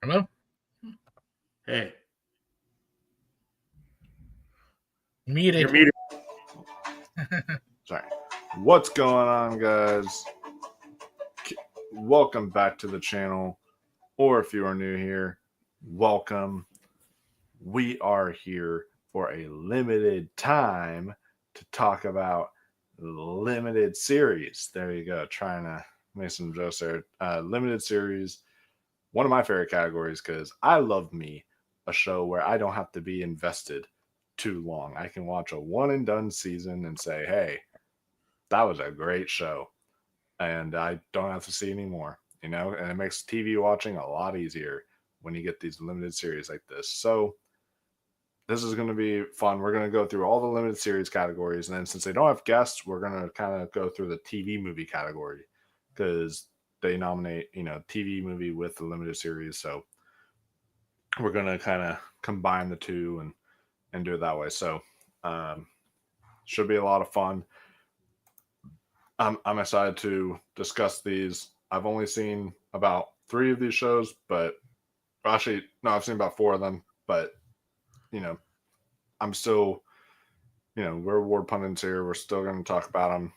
Hello? Hey. Muted. You're muted. Sorry. What's going on, guys? Welcome back to the channel. Or if you are new here, welcome. We are here for a limited time to talk about limited series. There you go. Trying to make some jokes there. Limited series. One of my favorite categories because I love me a show where I don't have to be invested too long. I can watch a one and done season and say, hey, that was a great show. And I don't have to see any more, and it makes TV watching a lot easier when you get these limited series like this. So this is going to be fun. We're going to go through all the limited series categories. And then since they don't have guests, we're going to kind of go through the TV movie category because they nominate, TV movie with the limited series. So we're going to kind of combine the two and do it that way. So should be a lot of fun. I'm excited to discuss these. I've only seen about 3 of these shows, but actually, no, I've seen about 4 of them. But, I'm still, we're award pundits here. We're still going to talk about them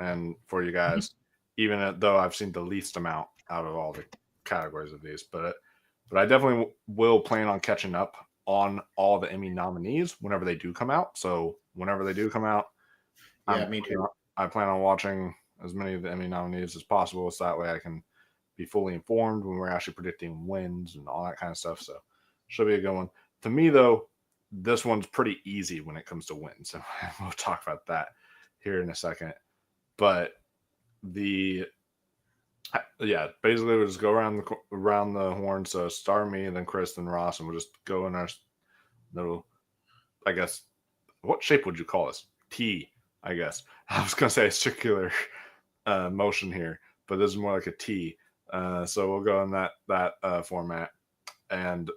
and for you guys, even though I've seen the least amount out of all the categories of these. But I definitely will plan on catching up on all the Emmy nominees whenever they do come out. So whenever they do come out, Me too. I plan on watching as many of the Emmy nominees as possible, so that way I can be fully informed when we're actually predicting wins and all that kind of stuff. So should be a good one. To me, though, this one's pretty easy when it comes to wins. So we'll talk about that here in a second. But basically we'll just go around the horn. So start me, then Chris, then Ross, and we'll just go in our little, I guess, what shape would you call this? T, I guess. I was going to say a circular motion here, but this is more like a T. So we'll go in that format. And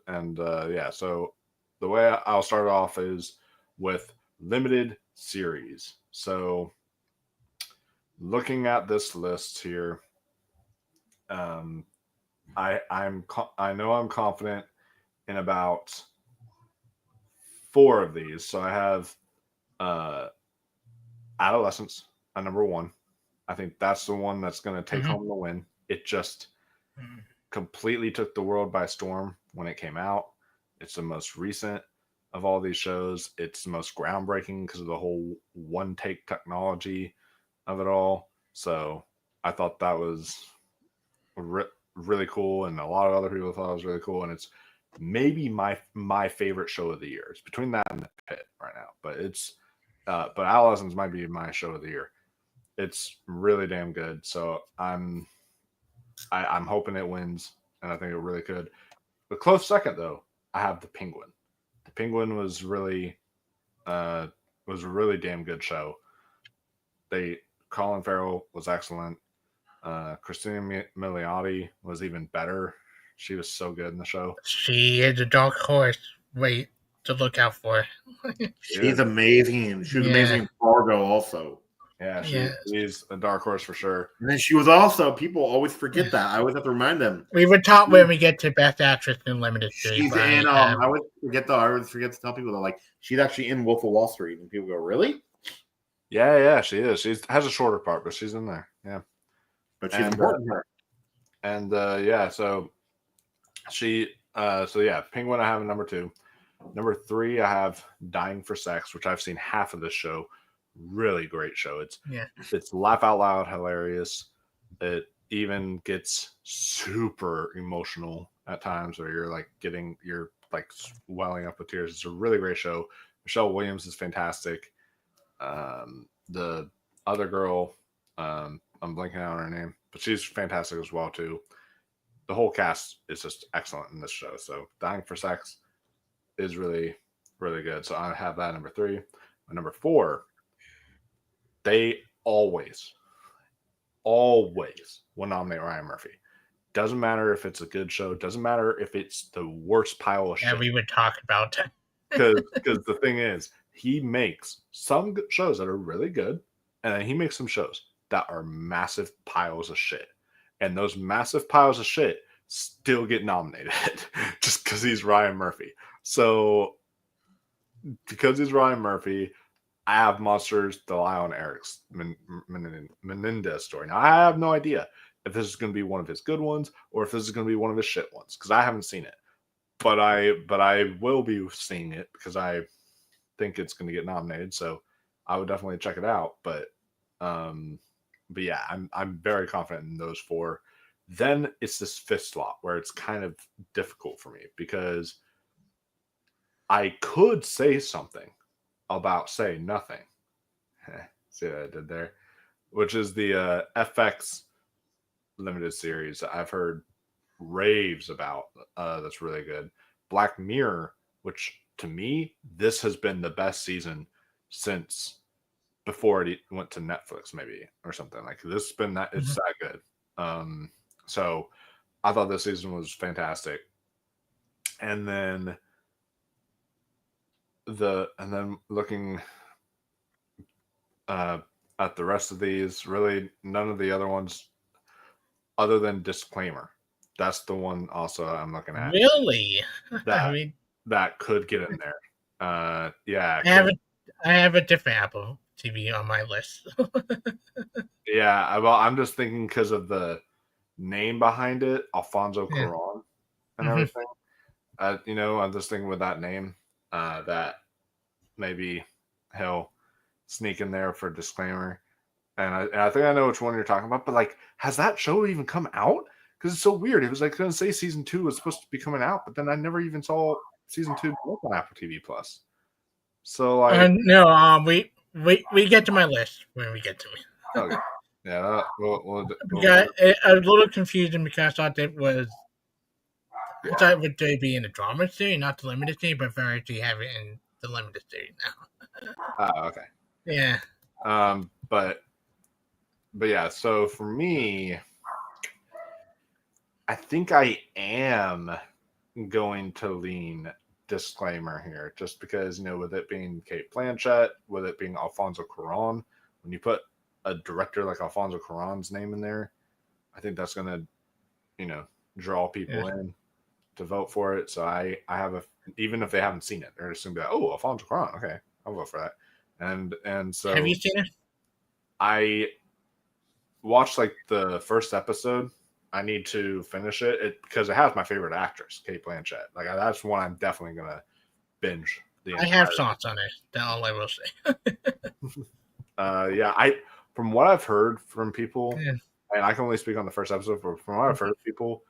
so the way I'll start off is with limited series. So looking at this list here, I know I'm confident in about 4 of these. So I have Adolescence at number 1. I think that's the one that's going to take home the win. It just completely took the world by storm when it came out. It's the most recent of all these shows. It's the most groundbreaking because of the whole one-take technology of it all. So I thought that was really cool, and a lot of other people thought it was really cool. And it's maybe my favorite show of the year. It's between that and The Pit right now, but but Adolescence might be my show of the year. It's really damn good. So I'm hoping it wins, and I think it really could. The close second, though, I have The Penguin. The Penguin was really a really damn good show. Colin Farrell was excellent. Christina Milioti was even better. She was so good in the show. She is a dark horse. Wait to look out for. She's amazing. She was amazing in Fargo also. Yeah, she's a dark horse for sure. And then she was also, people always forget that. I always have to remind them. We would talk when we get to Best Actress in Limited Series. She's in, I always forget to tell people that, like, she's actually in Wolf of Wall Street. And people go, really? Yeah, she is. She has a shorter part, but she's in there. Yeah. But she's important. And so Penguin I have in number 2. Number 3, I have Dying for Sex, which I've seen half of this show. Really great show. It's laugh out loud hilarious. It even gets super emotional at times where you're welling up with tears. It's a really great show. Michelle Williams is fantastic. The other girl, I'm blanking out on her name, but she's fantastic as well too. The whole cast is just excellent in this show. So Dying for Sex is really, really good. So I have that number 3. Number 4, they always will nominate Ryan Murphy. Doesn't matter if it's a good show. Doesn't matter if it's the worst pile of shit. Yeah, we would talk about it. Because the thing is, he makes some shows that are really good, and then he makes some shows that are massive piles of shit. And those massive piles of shit still get nominated. just because he's Ryan Murphy. So because he's Ryan Murphy, I have Monsters, the Lion Eric's Menendez story. Now, I have no idea if this is going to be one of his good ones or if this is going to be one of his shit ones because I haven't seen it. But I will be seeing it because I think it's going to get nominated. So I would definitely check it out. But yeah, I'm very confident in those four. Then it's this fifth slot where it's kind of difficult for me because I could say something about say nothing. See what I did there? Which is the FX limited series I've heard raves about. That's really good. Black Mirror, which to me, this has been the best season since before it went to Netflix, maybe, or something. Like this has been that it's that good. So I thought this season was fantastic. And then looking at the rest of these, really none of the other ones other than Disclaimer. That's the one also I'm looking at. Really? That could get in there. Yeah. I have a different Apple TV on my list. Yeah, well, I'm just thinking because of the name behind it, Alfonso Cuarón and everything. I'm just thinking with that name, that maybe he'll sneak in there for Disclaimer. And I think I know which one you're talking about, but like, has that show even come out? Because it's so weird. It was like going to say season 2 was supposed to be coming out, but then I never even saw season 2 on Apple TV Plus. So like, no, we get to my list when we get to me. Okay. Yeah, we'll got a little confusing because I thought it would be in a drama series, not the limited series, but very actually have it in the limited series now. Okay. Yeah. But yeah, so for me, I think I am going to lean Disclaimer here, just because, with it being Kate Blanchett, with it being Alfonso Cuarón, when you put a director like Alfonso Cuarón's name in there, I think that's going to, draw people in to vote for it. So I have even if they haven't seen it, they're just going to be like, oh, Alfonso Cuarón, okay, I'll vote for that. And so have you seen it? I watched like the first episode. I need to finish it because it has my favorite actress, Kate Blanchett. Like that's one I'm definitely gonna binge. I have thoughts on it. That's all I will say. Yeah, from what I've heard from people, and I can only speak on the first episode. But from what I've heard people,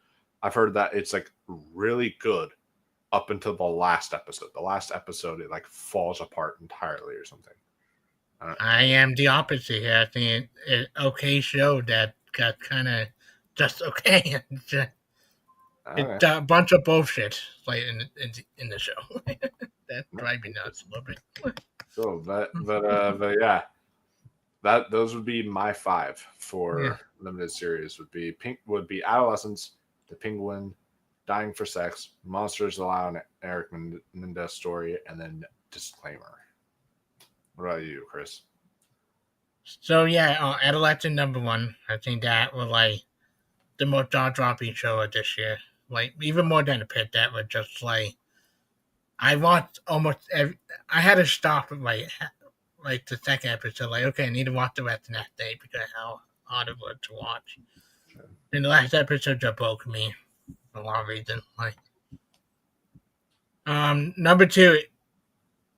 I've heard that it's like really good up until the last episode. The last episode, it like falls apart entirely or something. I am the opposite here. I think it okay show that got kind of just okay. It's a bunch of bullshit like in the show. That drives me nuts a little bit. So, but yeah, those would be my 5 for limited series. Would be Adolescence, The Penguin, Dying for Sex, Monsters, the Lion Eric Menendez story, and then Disclaimer. What about you, Chris? So yeah, Adolescent #1. I think that was like the most jaw-dropping show of this year. Like even more than the Pit, that was just like I watched almost every. I had to stop at like the second episode. Like okay, I need to watch the rest of that day because how hard it was to watch. Sure. And the last episode just broke me for a lot of reasons. Like #2,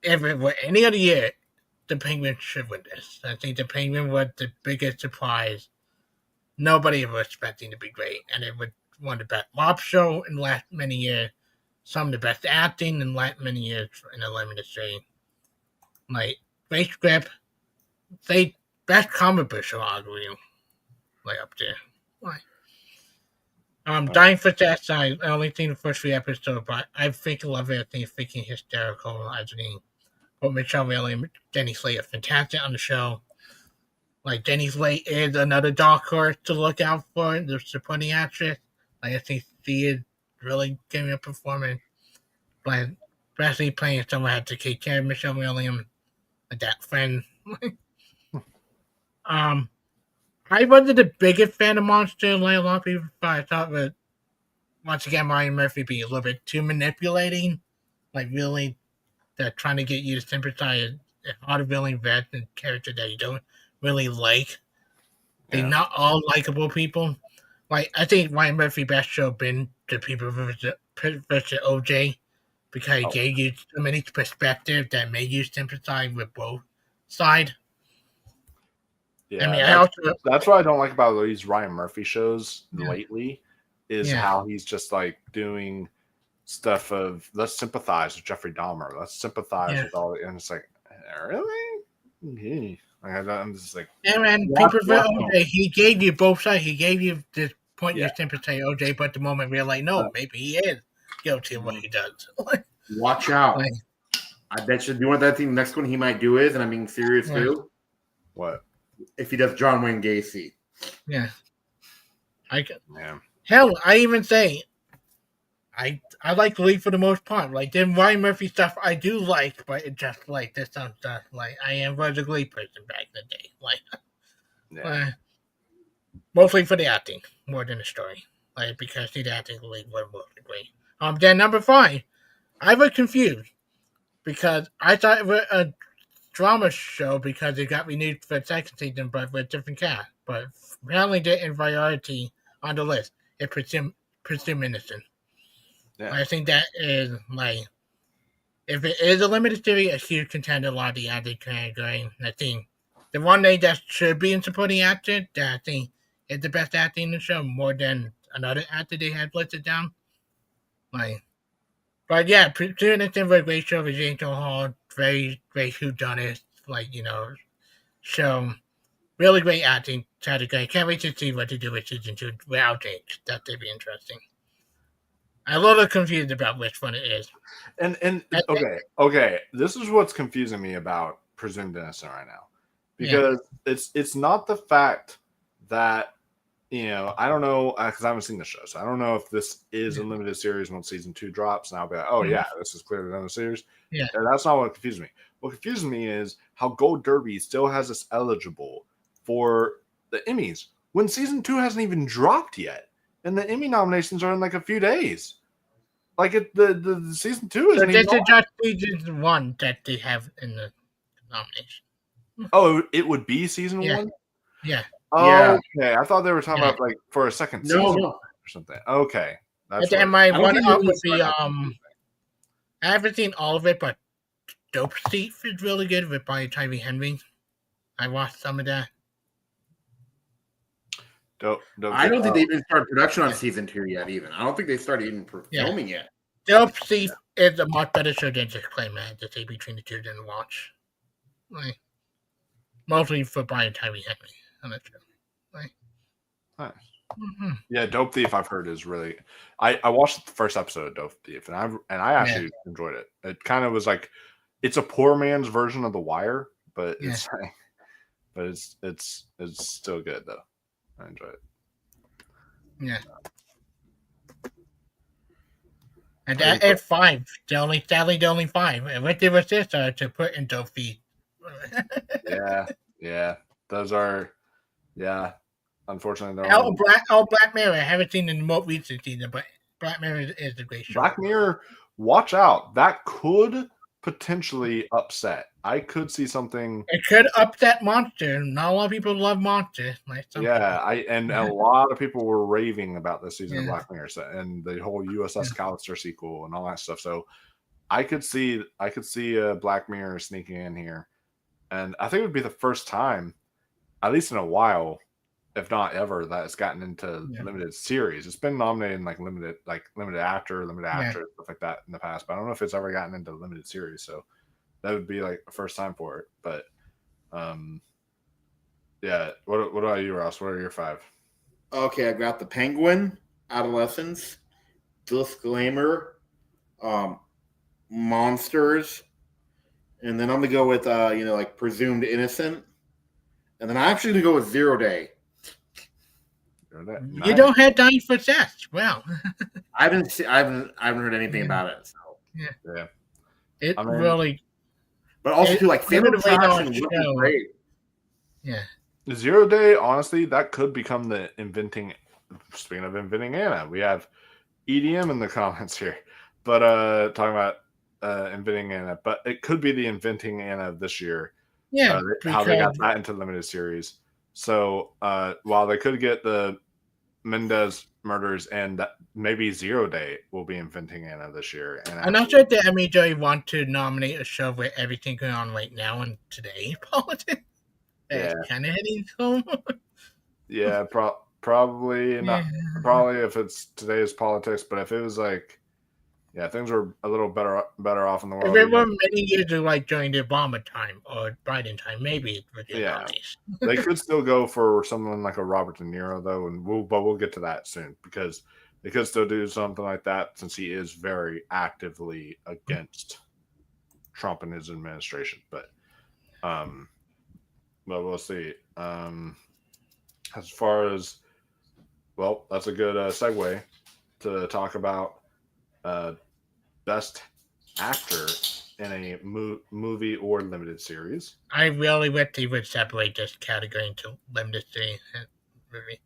if it were any other year, the Penguin should win this. I think the Penguin was the biggest surprise. Nobody was expecting to be great, and it was one of the best pop show in the last many years. Some of the best acting in the last many years in the limited series. Like great script, they best comic book show arguably, like up there. Like, Dying for Sex, I only seen the first 3 episodes, but I freaking love it. I think it's freaking hysterical. I think both Michelle Williams and Jenny Slate are fantastic on the show. Like Jenny Slate is another dark horse to look out for. The supporting actress. Like I think she is really giving a performance. But especially playing someone who had to take care of Michelle Williams, like that friend. I wasn't the biggest fan of Monster like a lot of people, but I thought it once again, Ryan Murphy being a little bit too manipulating. Like, really, they're trying to get you to sympathize with a villain vet and character that you don't really like. They're not all likable people. Like, I think Ryan Murphy best show been the people versus OJ because he gave you so many perspectives that made you sympathize with both sides. Yeah, I mean, that's what I don't like about these Ryan Murphy shows lately is how he's just like doing stuff of let's sympathize with Jeffrey Dahmer, let's sympathize with all, and it's like, really? Okay. I'm just like, and people for OJ, he gave you both sides. He gave you this point you sympathize OJ, but the moment we realize, no, maybe he is guilty of what he does. Watch out. I bet you, do you want that thing? The next one he might do is, and I'm being serious too. What? If he does John Wayne Gacy. Yeah. Hell, I even say I like Glee for the most part. Like, the Ryan Murphy stuff I do like, but it just like this stuff. Like, I was a Glee person back in the day. Like, mostly for the acting more than the story. Like, because the acting Glee was mostly great. Then number 5, I was confused because I thought it was a drama show because it got renewed for the second season, but with a different cast. But apparently, they're in Variety on the list. It presume innocent. Yeah. I think that is like, if it is a limited series, a huge contender, a lot of the acting category. I think the one name that should be in supporting actor that I think is the best acting in the show more than another actor they had listed down. Like, but yeah, Presume Innocent was a great show with Angel Hall, very great whodunit, like, show. Really great acting. Category. Can't wait to see what to do with season 2 without Jake. That would be interesting. I'm a little confused about which one it is. And okay. This is what's confusing me about Presumed Innocent right now, because it's not the fact that I don't know, because I haven't seen the show, so I don't know if this is a limited series when season 2 drops, and I'll be like, oh yeah, this is clearly another series. Yeah, and that's not what confuses me. What confuses me is how Gold Derby still has us eligible for the Emmys when season 2 hasn't even dropped yet, and the Emmy nominations are in like a few days. Like, the season 2 isn't even. So this is just season 1 that they have in the nomination. Oh, it would be season 1? Yeah. Oh, okay. I thought they were talking about like for a second season or something. Okay. That's and my one up would be I haven't seen all of it, but Dope Thief is really good with by Tyree Henry. I watched some of that. Dope I don't think they even started production on season 2 yet. Even I don't think they started even filming yet. Dope Thief is a much better show than just Clayman. To say between the two than watch, like, mostly for Brian Tyree Henry. On that show. Right. Nice. Mm-hmm. Yeah, Dope Thief I've heard is really. I watched the first episode of Dope Thief and I actually enjoyed it. It kind of was like, it's a poor man's version of The Wire, but it's like, but it's still good though. I enjoy it. Yeah. And at 5, the only 5. And what they were this to put in Dope Thief. Yeah. Those are. Yeah, unfortunately, Black Mirror. I haven't seen the most recent season, but Black Mirror is a great show. Black Mirror, watch out. That could potentially upset. I could see something. It could upset Monster. Not a lot of people love Monster. A lot of people were raving about this season of Black Mirror and the whole USS Callister sequel and all that stuff. So I could see Black Mirror sneaking in here, and I think it would be the first time, at least in a while, if not ever, that it's gotten into limited series. It's been nominated in like limited actor, stuff like that in the past, but I don't know if it's ever gotten into limited series. So that would be like the first time for it. But what about you, Ross? What are your 5? Okay, I got The Penguin, Adolescence, Disclaimer, Monsters, and then I'm gonna go with like Presumed Innocent. And then I'm actually going to go with 0 Day. You don't have Dying for Zest. Wow. I haven't heard anything about it. So. Yeah. Really. But also, too, like, Family Attraction looks great. Yeah. 0 Day, honestly, that could become the inventing. Speaking of inventing Anna, we have EDM in the comments here, but talking about inventing Anna, but it could be the inventing Anna this year. Yeah, How they got because that into limited series. So while they could get the Mendez murders and maybe Zero Day will be inventing Anna this year. And I'm not sure if the Emmy Joy want to nominate a show with everything going on right now in today politics. Yeah. That's kind of hitting home. Yeah, probably not. Yeah. Probably if it's today's politics, but if it was like, yeah, things were a little better off in the If world. it were many years of like during the Obama time or Biden time, maybe it would be Yeah. nominees. They could still go for someone like a Robert De Niro though, and we'll get to that soon because they could still do something like that since he is very actively against Trump and his administration. But we'll see. As far as that's a good segue to talk about best actor in a movie or limited series. I really wish they would separate this category into limited series and movie.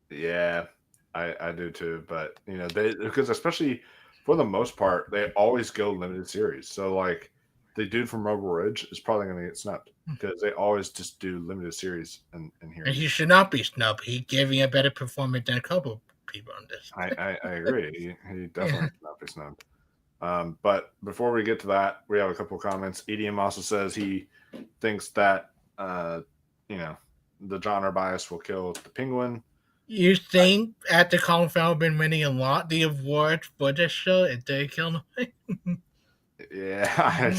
Yeah, I do too. But because especially for the most part, they always go limited series. So like the dude from Rebel Ridge is probably going to get snubbed because they always just do limited series in here. And he should not be snubbed. He's giving a better performance than a couple people on this. I agree. He definitely should not be snubbed. But before we get to that, we have a couple of comments. EDM also says he thinks that the genre bias will kill the Penguin. You think after Colin Farrell been winning a lot the awards for this show, it did kill him? Yeah,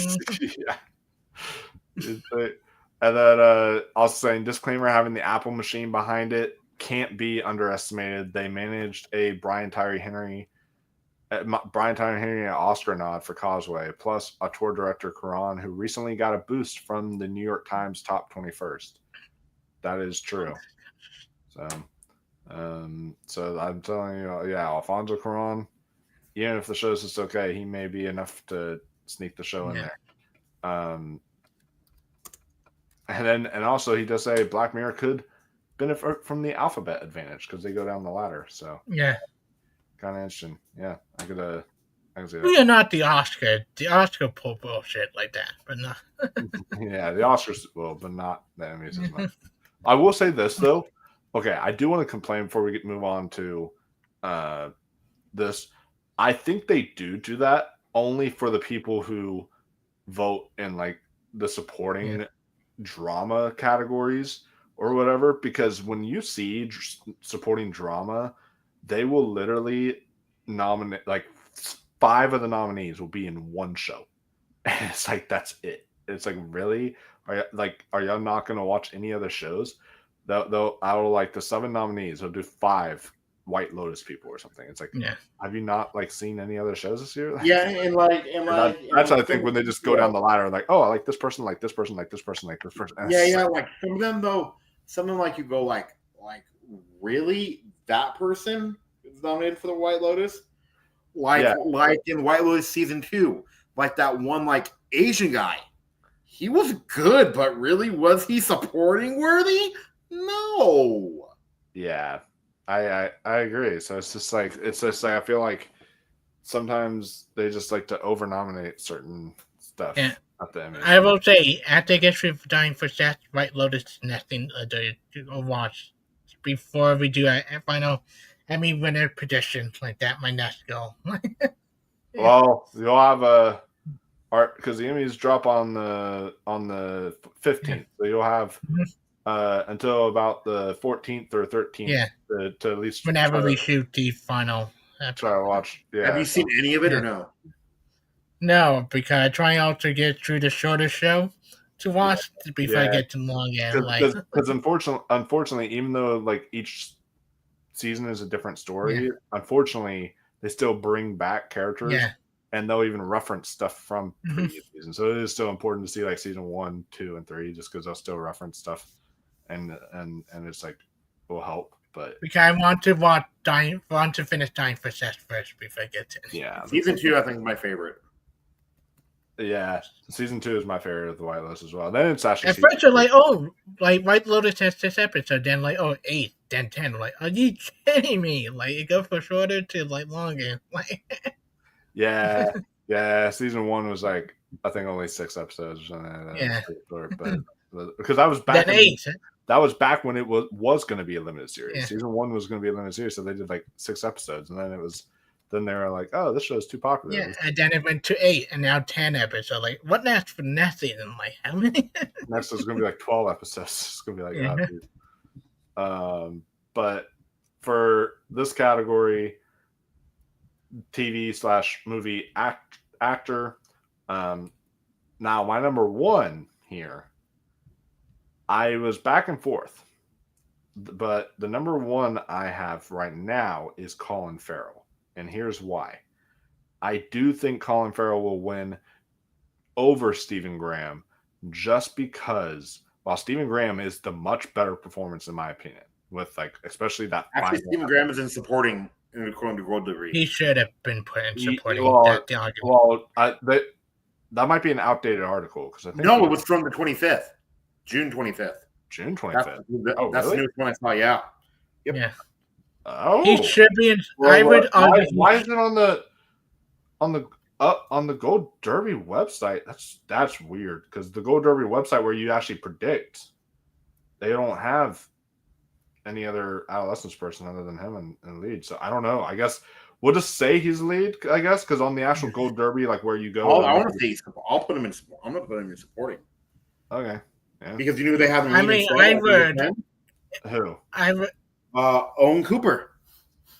yeah. And then also saying disclaimer: having the Apple machine behind it can't be underestimated. They managed a Brian Tyree Henry Oscar nod for Causeway, plus a tour director Karan who recently got a boost from the New York Times top 21st. That is true. So I'm telling you, yeah, Alfonso Cuarón, even if the show's just okay, he may be enough to sneak the show in there. And also he does say Black Mirror could benefit from the alphabet advantage because they go down the ladder. So yeah, kind of interesting. Yeah, I could see that. We are not the Oscar. The Oscar pull bullshit like that, but no. Yeah, the Oscars will, but not the Emmys as much. I will say this though. Okay, I do want to complain before we move on to this. I think they do that only for the people who vote in like the supporting drama categories or whatever. Because when you see supporting drama, they will literally nominate like 5 of the nominees will be in one show, and it's like that's it. It's like really are y'all not going to watch any other shows? Though out of like the 7 nominees, they'll do 5 White Lotus people or something. It's like, have you not like seen any other shows this year? Yeah, and that's I think when they just go down the ladder, like, oh, I like this person, like this person, like this person, like this person. Like some of them though, something like you go like really that person is nominated for the White Lotus, like in White Lotus season 2, like that one like Asian guy, he was good, but really was he supporting worthy? No. Yeah, I agree. So it's just like I feel like sometimes they just like to over nominate certain stuff at the Emmys. I will say, after Get Free for Dying for Seth, White Lotus nothing to watch before we do a final Emmy winner prediction like that. My next goal. Well, you'll have because the Emmys drop on the 15th, so you'll have until about the 14th or 13th to at least whenever we shoot the final. Try to watch. Yeah. Have you seen any of it or no? No, because I try out to get through the shorter show to watch before I get to the long end. Because unfortunately, even though like each season is a different story, unfortunately they still bring back characters. Yeah. And they'll even reference stuff from previous seasons. So it is still important to see like season 1, 2, and 3, just because they'll still reference stuff, and it's like will help. But because I want to finish Dying for Seth first before I get to it. Yeah, season 2 I think is my favorite. Yeah, season 2 is my favorite of the White Lotus as well. Then it's actually at first you're like, oh, like White Lotus has this episode, then like, oh, 8 then 10. Like, are you kidding me? Like, it goes from shorter to like longer. Like, Yeah, yeah. Season 1 was like I think only 6 episodes or something like that. yeah. Short, but because that was back Then when 8. that was back when it was going to be a limited series. Yeah. Season 1 was going to be a limited series, so they did like 6 episodes, and then they were like, "Oh, this show's too popular." Yeah, and then it went to 8, and now 10 episodes. Like, what next for next season? Like, how many? Next is going to be like 12 episodes. It's going to be like, Yeah. but for this category, TV/movie actor. Now my number 1 here. I was back and forth, but the number 1 I have right now is Colin Farrell, and here's why. I do think Colin Farrell will win over Stephen Graham, just because while Stephen Graham is the much better performance in my opinion, with like especially that. Actually, Stephen Graham is in supporting in according to Gold Degree. He should have been put in supporting that argument. Well, that might be an outdated article because I think No, it was from the 25th, June 25th. June 25th. That's the newest one I saw. Yeah. Yep. Yeah. Oh, he should be in. Why is it on the Gold Derby website? That's weird because the Gold Derby website where you actually predict, they don't have any other adolescence person other than him in lead. So I don't know. I guess we'll just say he's lead. I guess because on the actual Gold Derby, like where you go, I want to say I'll put him in. I'm gonna put him in supporting. Okay. Yeah. Because you knew they have. I mean, I would. Who? I would. Owen Cooper.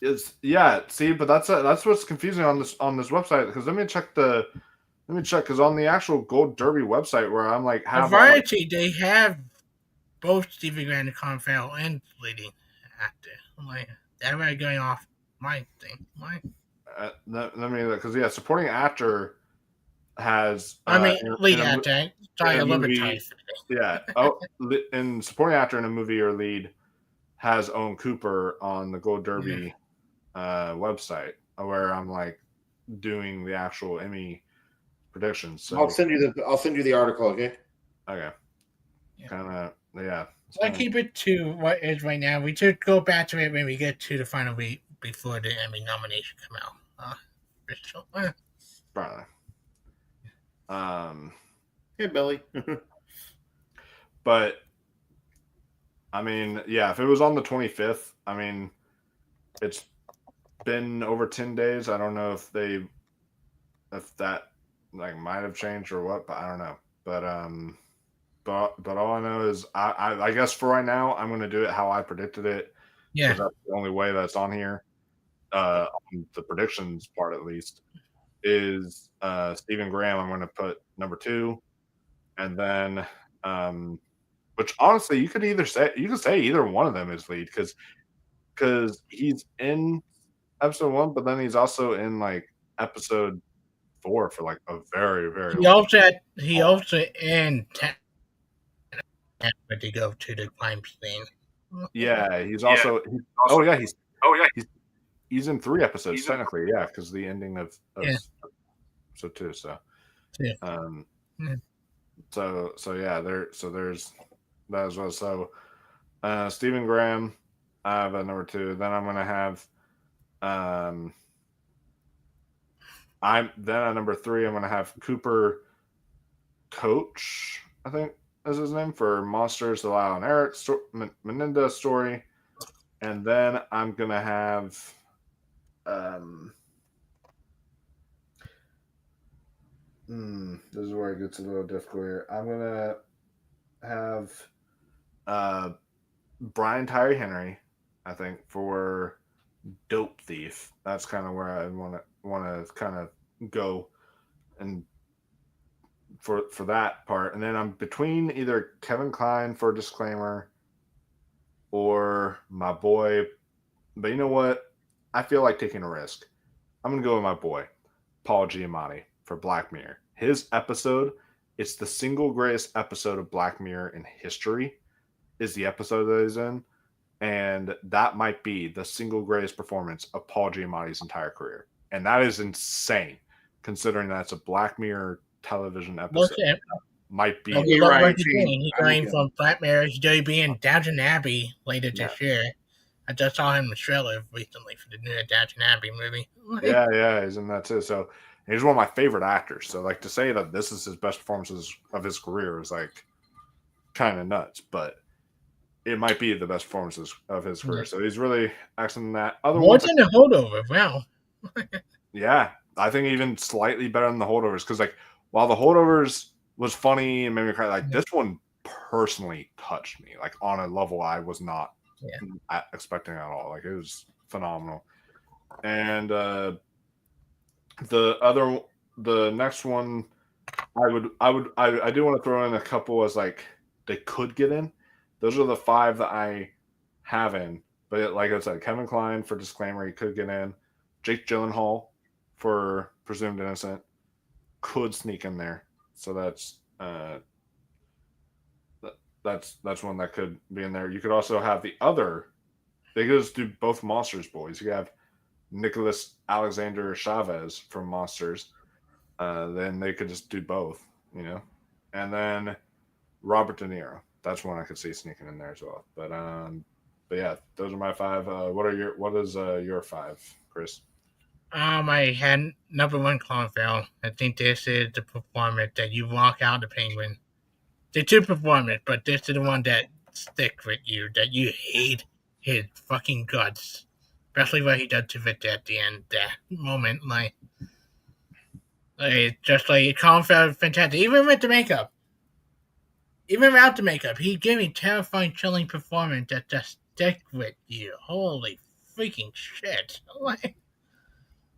See, but that's what's confusing on this website because let me check because on the actual Gold Derby website where I'm like Variety, they have both Stephen Graham and Colin Farrell and leading actor. I'm like, they're really going off my thing. Let me because supporting actor has lead actor. Sorry, a little bit tight. Yeah. Oh, and supporting actor in a movie or lead has Owen Cooper on the Gold Derby website where I'm like doing the actual Emmy predictions. So I'll send you the article. Okay. Okay. Yeah. Kind of yeah. So I keep it to what is right now. We should go back to it when we get to the final week before the Emmy nomination come out. Probably. Hey, Billy. But I mean, yeah, if it was on the 25th, I mean, it's been over 10 days. I don't know if that like might have changed or what, but I don't know. But all I know is I guess for right now, I'm going to do it how I predicted it. Yeah. That's the only way that's on here. On the predictions part, at least, is Stephen Graham. I'm going to put number 2, and then which honestly you could say either one of them is lead because he's in episode 1, but then he's also in like episode 4 for like a very very. He also in to go to the crime scene. Yeah, he's he's in 3 episodes technically, yeah, because the ending of episode 2. So, so yeah, there's that as well. So, Stephen Graham, I have at number 2. Then I'm gonna have, I'm then at number 3. I'm gonna have Cooper Coach, I think is his name, for Monsters, the Lyle and Eric Meninda story, and then I'm gonna have, this is where it gets a little difficult here. I'm gonna have Brian Tyree Henry, I think, for Dope Thief. That's kind of where I want to kind of go, and for that part. And then I'm between either Kevin Kline for Disclaimer or my boy. But you know what? I feel like taking a risk. I'm gonna go with my boy, Paul Giamatti, for Black Mirror. His episode, it's the single greatest episode of Black Mirror in history, is the episode that he's in. And that might be the single greatest performance of Paul Giamatti's entire career. And that is insane, considering that's a Black Mirror television episode. Might be. He's going from Black Mirror. He's going to be in Downton Abbey later this year. I just saw him in the trailer recently for the new Downton Abbey movie. Yeah, he's in that too. So he's one of my favorite actors. So like to say that this is his best performances of his career is like kind of nuts, but it might be the best performances of his career. So he's really excellent in that. Other More ones, than the holdover, wow. yeah, I think even slightly better than the holdovers because like while the holdovers was funny and made me cry, like this one personally touched me like on a level I was not expecting at all. Like it was phenomenal. And the next one, I do want to throw in a couple as like they could get in. Those are the 5 that I have in. But like I said, Kevin Kline for Disclaimer, he could get in. Jake Gyllenhaal for Presumed Innocent could sneak in there. So that's one that could be in there. You could also have the other. They could just do both Monsters boys. You have Nicholas Alexander Chavez from Monsters. Then they could just do both, and then Robert De Niro. That's one I could see sneaking in there as well. But yeah, those are my 5. What is your 5, Chris? I had number 1 Clonfell. I think this is the performance that you walk out the Penguin. The 2 performance, but this is the one that sticks with you, that you hate his fucking guts. Especially what he does to Victor at the end. That moment, like just like Clonfell, fantastic. Even with the makeup. Even without the makeup, he gave me terrifying, chilling performance that just stick with you. Holy freaking shit!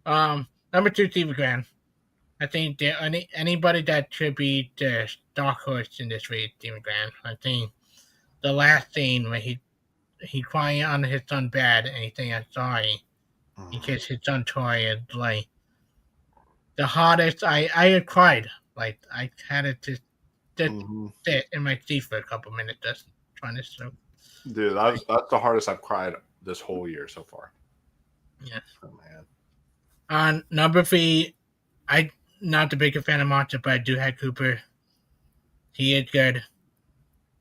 Number 2, Steve McGran. I think anybody that should be the dark horse in this race, Steve McGran. I think the last scene where he crying on his son's bed and he saying I'm sorry because his son Troy is like the hardest. I had cried. Like I had it to sit in my seat for a couple minutes just trying to sleep. Dude, that's the hardest I've cried this whole year so far. Yeah. Oh man. On number 3, I'm not the biggest fan of Monster, but I do have Cooper. He is good.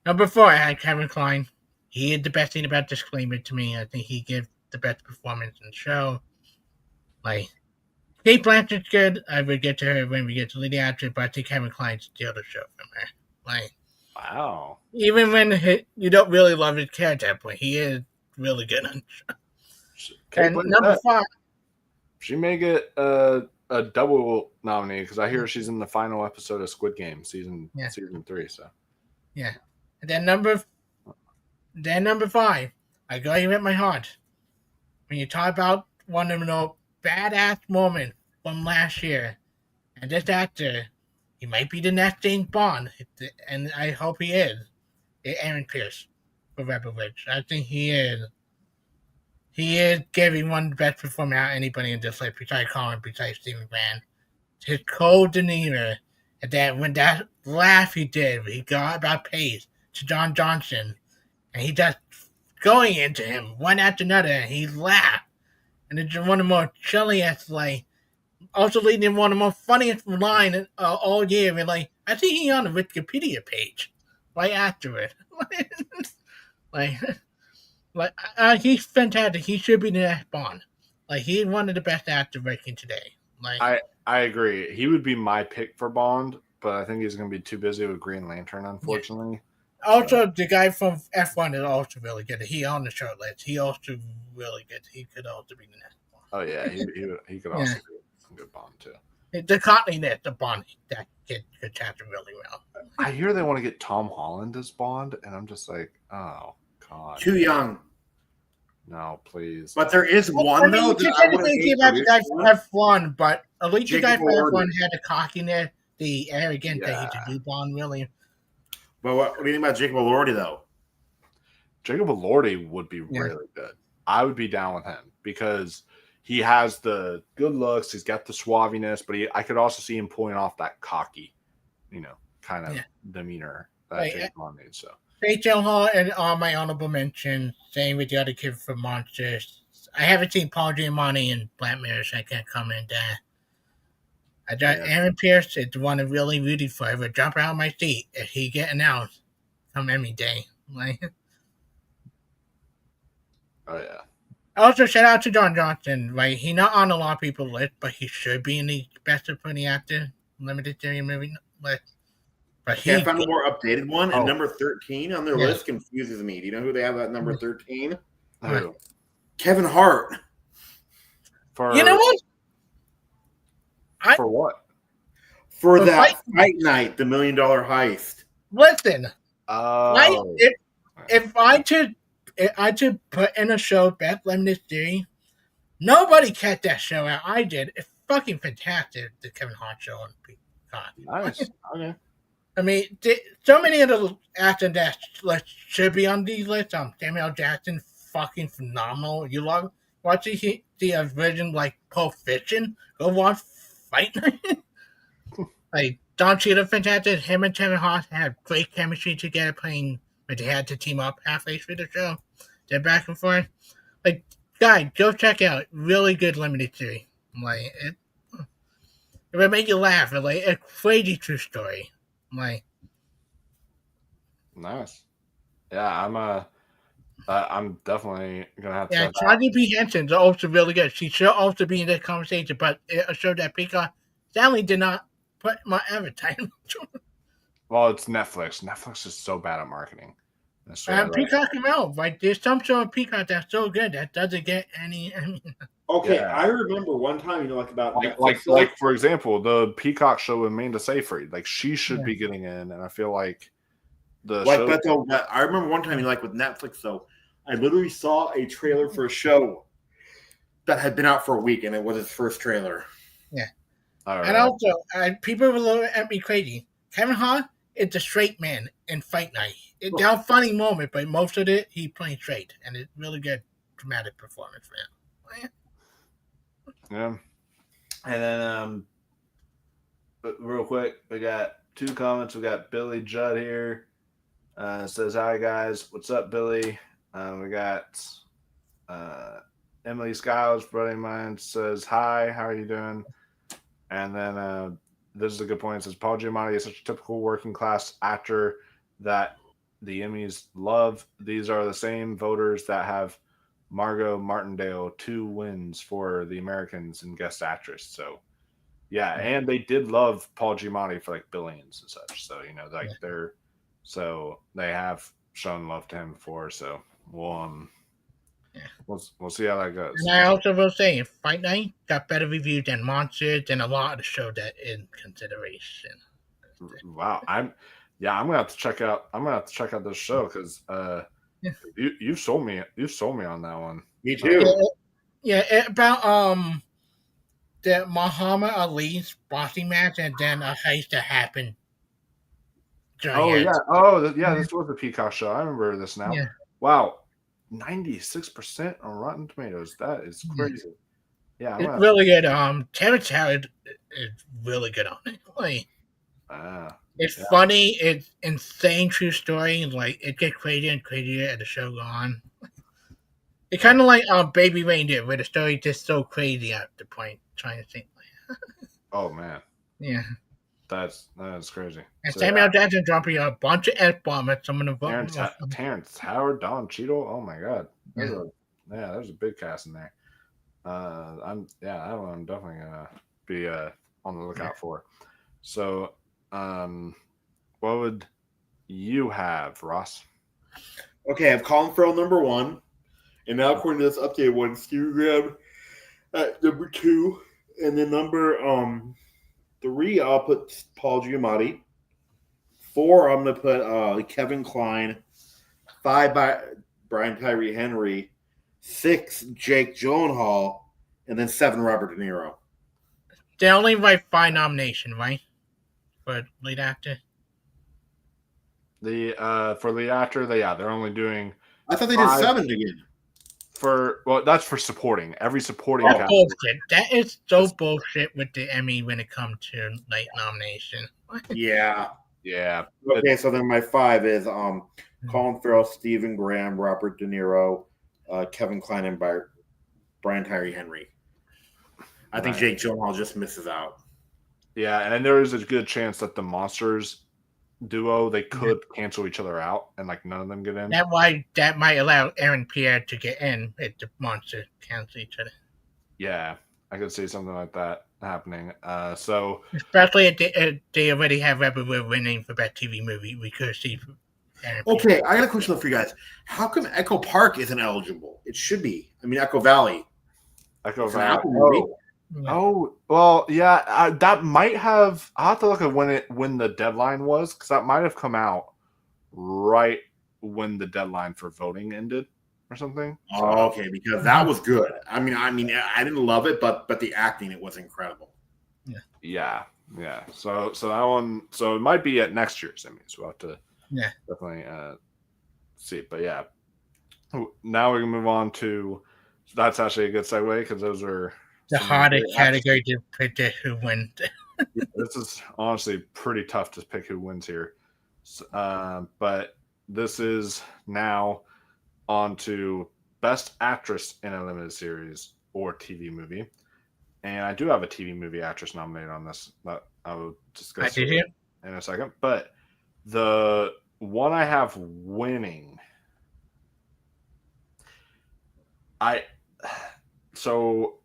Number 4, I had Kevin Kline. He is the best thing about Disclaimer to me. I think he gives the best performance in the show. Like Kate Blanchett's good. I would get to her when we get to lead actor, but I think Kevin Kline steals the show from her. Like, wow. Even when you don't really love his character, but he is really good on the show. And number 5, she may get a double nominee because I hear she's in the final episode of Squid Game season 3. So yeah, and then number 5, I got you at my heart. When you talk about one of the badass moments from last year, and this actor, he might be the next James Bond, and I hope he is. Aaron Pierce for Rebel Ridge. I think he is. He is giving one of the best performance out of anybody in this, like besides Colin, besides Stephen Grant. His cold demeanor, and then when that laugh he did, he got about pace to John Johnson, and he just going into him one after another, and he laughed. And it's one of the more chilliest, like, also leading one of the most funniest line all year. And like, I think he's on the Wikipedia page right after it. He's fantastic. He should be the next Bond. Like, he's one of the best actors working today. Like, I agree. He would be my pick for Bond, but I think he's going to be too busy with Green Lantern, unfortunately. Yeah. Also, the guy from F1 is also really good. He on the short list. He also really good. He could also be the next Bond. Oh yeah, he could also be a good Bond too. The continuity of Bond that kid could capture really well. I hear they want to get Tom Holland as Bond, and I'm just like, oh god, too young. No, please. But there is one though. You said about the guy from F1, but at least the guy from F1 had the cockiness, the arrogance that he could do Bond really. But what do you think about Jacob Elordi though? Jacob Elordi would be really good. I would be down with him because he has the good looks. He's got the suaviness, but I could also see him pulling off that cocky, kind of demeanor that James Bond needs. So Rachel Hall and all my honorable mentions. Same with the other kid from Monsters. I haven't seen Paul Giamatti in Black Mirror, so I can't comment that. I thought Aaron Pierce is the one that really rooted for. I would jump out of my seat if he get announced come Emmy Day. Oh yeah. Also, shout out to John Johnson. Like, he's not on a lot of people's list, but he should be in the best supporting actor limited series movie list. But Okay, I found a more updated one, and Oh. number 13 on their list confuses me. Do you know who they have at number 13? Who? Kevin Hart. You know what? For what? For that fight night, the $1 Million Heist. Listen, Oh. if I could put in a show Beth Limited Series, nobody kept that show out. I did. It's fucking fantastic, the Kevin Hart show on Peacock. Nice. Okay. I mean, so many of the actors that should be on these lists. Samuel Jackson, fucking phenomenal. You love watching the version like Pulp Fiction. Go watch Fight Night. Like Don Cheadle, fantastic. Him and Kevin Hart had great chemistry together playing, but they had to team up halfway through the show. They're back and forth. Like, guys, go check out. Really good limited series. Like it will make you laugh. It's like a crazy true story. Like, nice. Yeah, I'm definitely gonna have to. Yeah, Taraji P. Henson's also really good. She should also be in this conversation, but it showed that Peacock sadly did not put my advertisement. Well, it's Netflix. Netflix is so bad at marketing. And Peacock came out. Like, there's some show on Peacock that's so good that doesn't get any. Okay, Yeah. I remember one time, like about like for example, the Peacock show with Amanda Seyfried. Like, she should be getting in, and I feel like the show. But though, I remember one time, like with Netflix, though, I literally saw a trailer for a show that had been out for a week, and it was its first trailer. Yeah. All right. And also, people were looking at me crazy. Kevin Hart is a straight man in Fight Night. It's a funny moment, but most of it, he playing straight, and it's really good dramatic performance for him. Yeah. And then, real quick, we got 2 comments. We got Billy Judd here. Says, hi, guys. What's up, Billy? We got Emily Skiles, buddy of mine, says, hi, how are you doing? And then this is a good point. It says, Paul Giamatti is such a typical working class actor that the Emmys love. These are the same voters that have Margot Martindale 2 wins for the Americans in Guest Actress. So, yeah, and they did love Paul Giamatti for like Billions and such. So, you know, like they have shown love to him before. So we'll see how that goes. And I also will say, Fight Night got better reviews than Monsters and a lot of the show that in consideration. Wow, I'm gonna have to check out. I'm gonna have to check out this show because you sold me on that one. Me too. Yeah, about the Muhammad Ali's boxing match and then a heist that happened. This was the Peacock show. I remember this now. Yeah. Wow, 96% on Rotten Tomatoes. That is crazy. Yeah, it's really good. Terrence Howard is really good on it. Like, it's funny. It's insane true story. Like, it gets crazier and crazier as the show goes on. It's kind of like Baby Reindeer, where the story just so crazy at the point trying to think. Oh man. Yeah. That's crazy. And so, Samuel Jackson dropping a bunch of F-bombs at some of the Terrence Howard, Don Cheadle. Oh my god. There's a big cast in there. That one I'm definitely gonna be on the lookout for. So, what would you have, Ross? Okay, I have Colin Farrell number 1, and now according to this updated one, Steve Graham at number 2, and then number 3, I'll put Paul Giamatti. 4, I'm gonna put Kevin Kline. 5, by Brian Tyree Henry. 6, Jake Gyllenhaal, and then 7, Robert De Niro. They only write 5 nomination, right? For lead actor. For lead actor, they're only doing. I thought they did 7 again. That's for supporting. Every supporting. That's bullshit. That is so bullshit with the Emmy when it comes to late nomination. Yeah. Yeah. Okay, so then my 5 is Colin Farrell, Stephen Graham, Robert De Niro, Kevin Kline, and Brian Tyree Henry. I think Jake Gyllenhaal just misses out. Yeah, and there is a good chance that the Monsters duo, they could cancel each other out and like none of them get in. That might allow Aaron Pierre to get in if the monster cancel each other. Yeah, I could see something like that happening. So especially if they already have everywhere winning for that TV movie, we could see. Okay, I got a question for you guys. How come Echo Park isn't eligible? It should be. I mean, Echo Valley. Echo Valley. Oh, well, yeah. That might have. I'll have to look at when the deadline was, because that might have come out right when the deadline for voting ended or something. Oh, okay, because that was good. I mean, I didn't love it, but the acting, it was incredible. Yeah. So that one. So it might be at next year's Emmys. We'll have to definitely see. But yeah, now we can move on to. That's actually a good segue because those are the hardest category to predict who wins. This is honestly pretty tough to pick who wins here. But this is now on to Best Actress in a Limited Series or TV Movie. And I do have a TV movie actress nominated on this that I will discuss in a second. But the one I have winning, so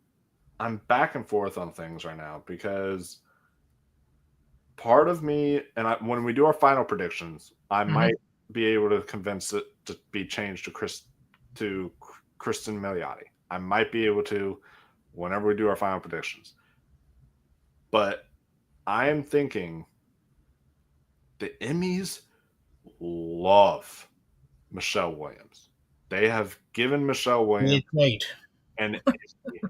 I'm back and forth on things right now because part of me, and when we do our final predictions, I might be able to convince it to be changed to Kristen Milioti. I might be able to whenever we do our final predictions. But I am thinking the Emmys love Michelle Williams. They have given Michelle Williams an Emmy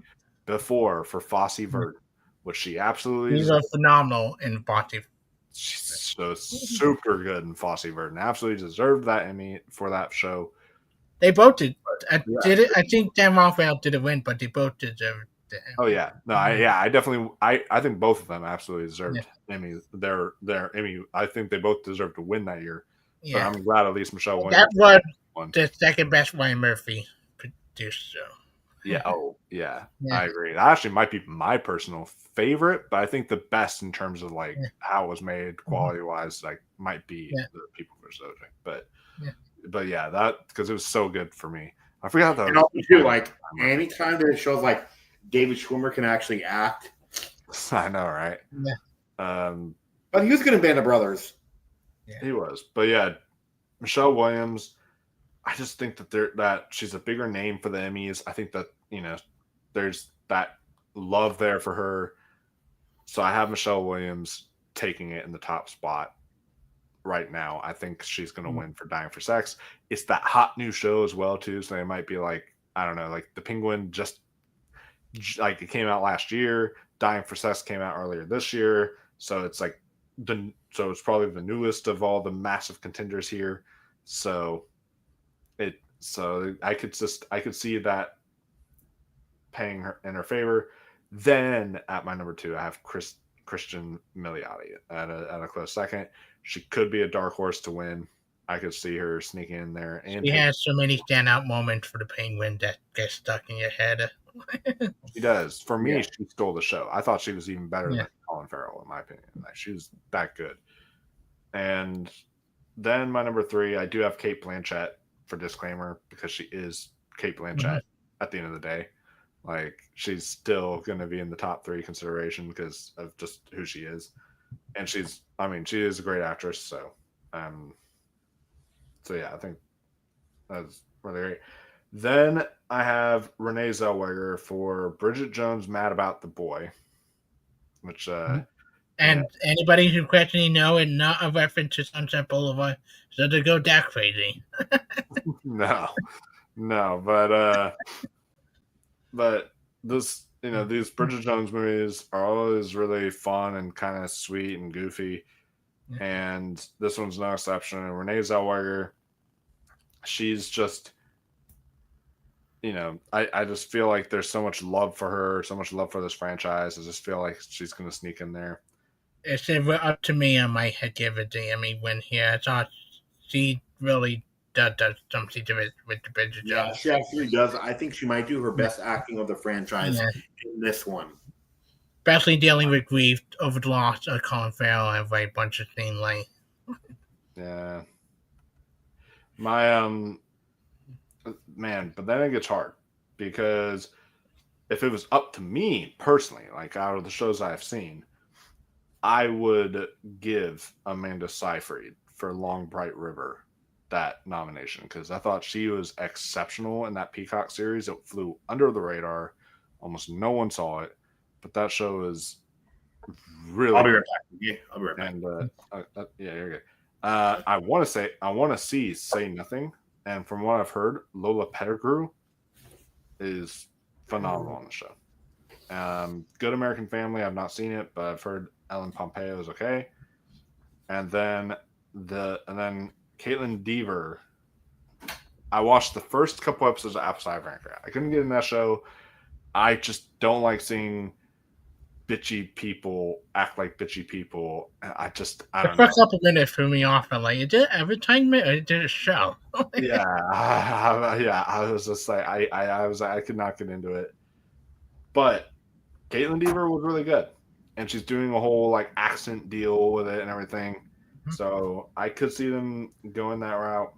before for Fosse Verdon, which she absolutely is phenomenal in Fosse. She's so super good in Fosse Verdon. Absolutely deserved that Emmy for that show. They both did. I think Dan Raphael didn't win, but they both deserved the Emmy. Oh yeah, no, I definitely, I think both of them absolutely deserved Emmy. Their Emmy. I think they both deserved to win that year. Yeah, but I'm glad at least Michelle Williams. That was the second best Ryan Murphy produced show. Yeah. Oh, yeah. I agree. That actually might be my personal favorite, but I think the best in terms of like how it was made, quality wise, like might be the People vs. OJ. But yeah, that because it was so good for me. I forgot that. And also too, like anytime that it shows like David Schwimmer can actually act. I know, right? Yeah. But he was good in Band of Brothers. Yeah. He was, but yeah, Michelle Williams. I just think that she's a bigger name for the Emmys. I think that, there's that love there for her. So I have Michelle Williams taking it in the top spot right now. I think she's going to win for Dying for Sex. It's that hot new show as well, too. So it might be like, I don't know, like The Penguin just like it came out last year. Dying for Sex came out earlier this year. So it's like so it's probably the newest of all the massive contenders here. So I could see that paying her in her favor. Then at my number 2, I have Kristen Milioti at a close second. She could be a dark horse to win. I could see her sneaking in there. And she has so many standout moments for the Penguin that get stuck in your head. She does. For me, she stole the show. I thought she was even better than Colin Farrell, in my opinion. Like, she was that good. And then my number 3, I do have Cate Blanchett for disclaimer because she is Cate Blanchett at the end of the day. Like, she's still going to be in the top 3 consideration because of just who she is. And she is a great actress. So yeah, I think that's really great. Then I have Renee Zellweger for Bridget Jones' Mad About the Boy, which and anybody who's questioning and not a reference to Sunset Boulevard, so they go that crazy. No, but this, these Bridget Jones movies are always really fun and kind of sweet and goofy, and this one's no exception. And Renee Zellweger, she's just, I just feel like there's so much love for her, so much love for this franchise. I just feel like she's going to sneak in there. If it were up to me, I might have given the Emmy win here. I thought she really does something to it with the Bridget Jones. Yeah, she actually does. I think she might do her best acting of the franchise in this one. Especially dealing with grief over the loss of Colin Farrell and a bunch of things like. Yeah. My man, but then it gets hard because if it was up to me personally, like out of the shows I've seen, I would give Amanda Seyfried for Long Bright River that nomination because I thought she was exceptional in that Peacock series. It flew under the radar, almost no one saw it, but that show is really. I'll be right back. Yeah, I'll be right back. And yeah, you're good. I want to see Say Nothing, and from what I've heard, Lola Pettigrew is phenomenal on the show. Good American Family. I've not seen it, but I've heard Ellen Pompeo is okay. And then Caitlin Dever. I watched the first couple episodes of Apple Cider Vinegar. I couldn't get in that show. I just don't like seeing bitchy people act like bitchy people. I don't know. The first couple minutes threw me off. I'm like, is it advertisement or is it a show? Yeah, yeah. I was just like, I could not get into it. But Caitlin Dever was really good, and she's doing a whole like accent deal with it and everything. So I could see them going that route.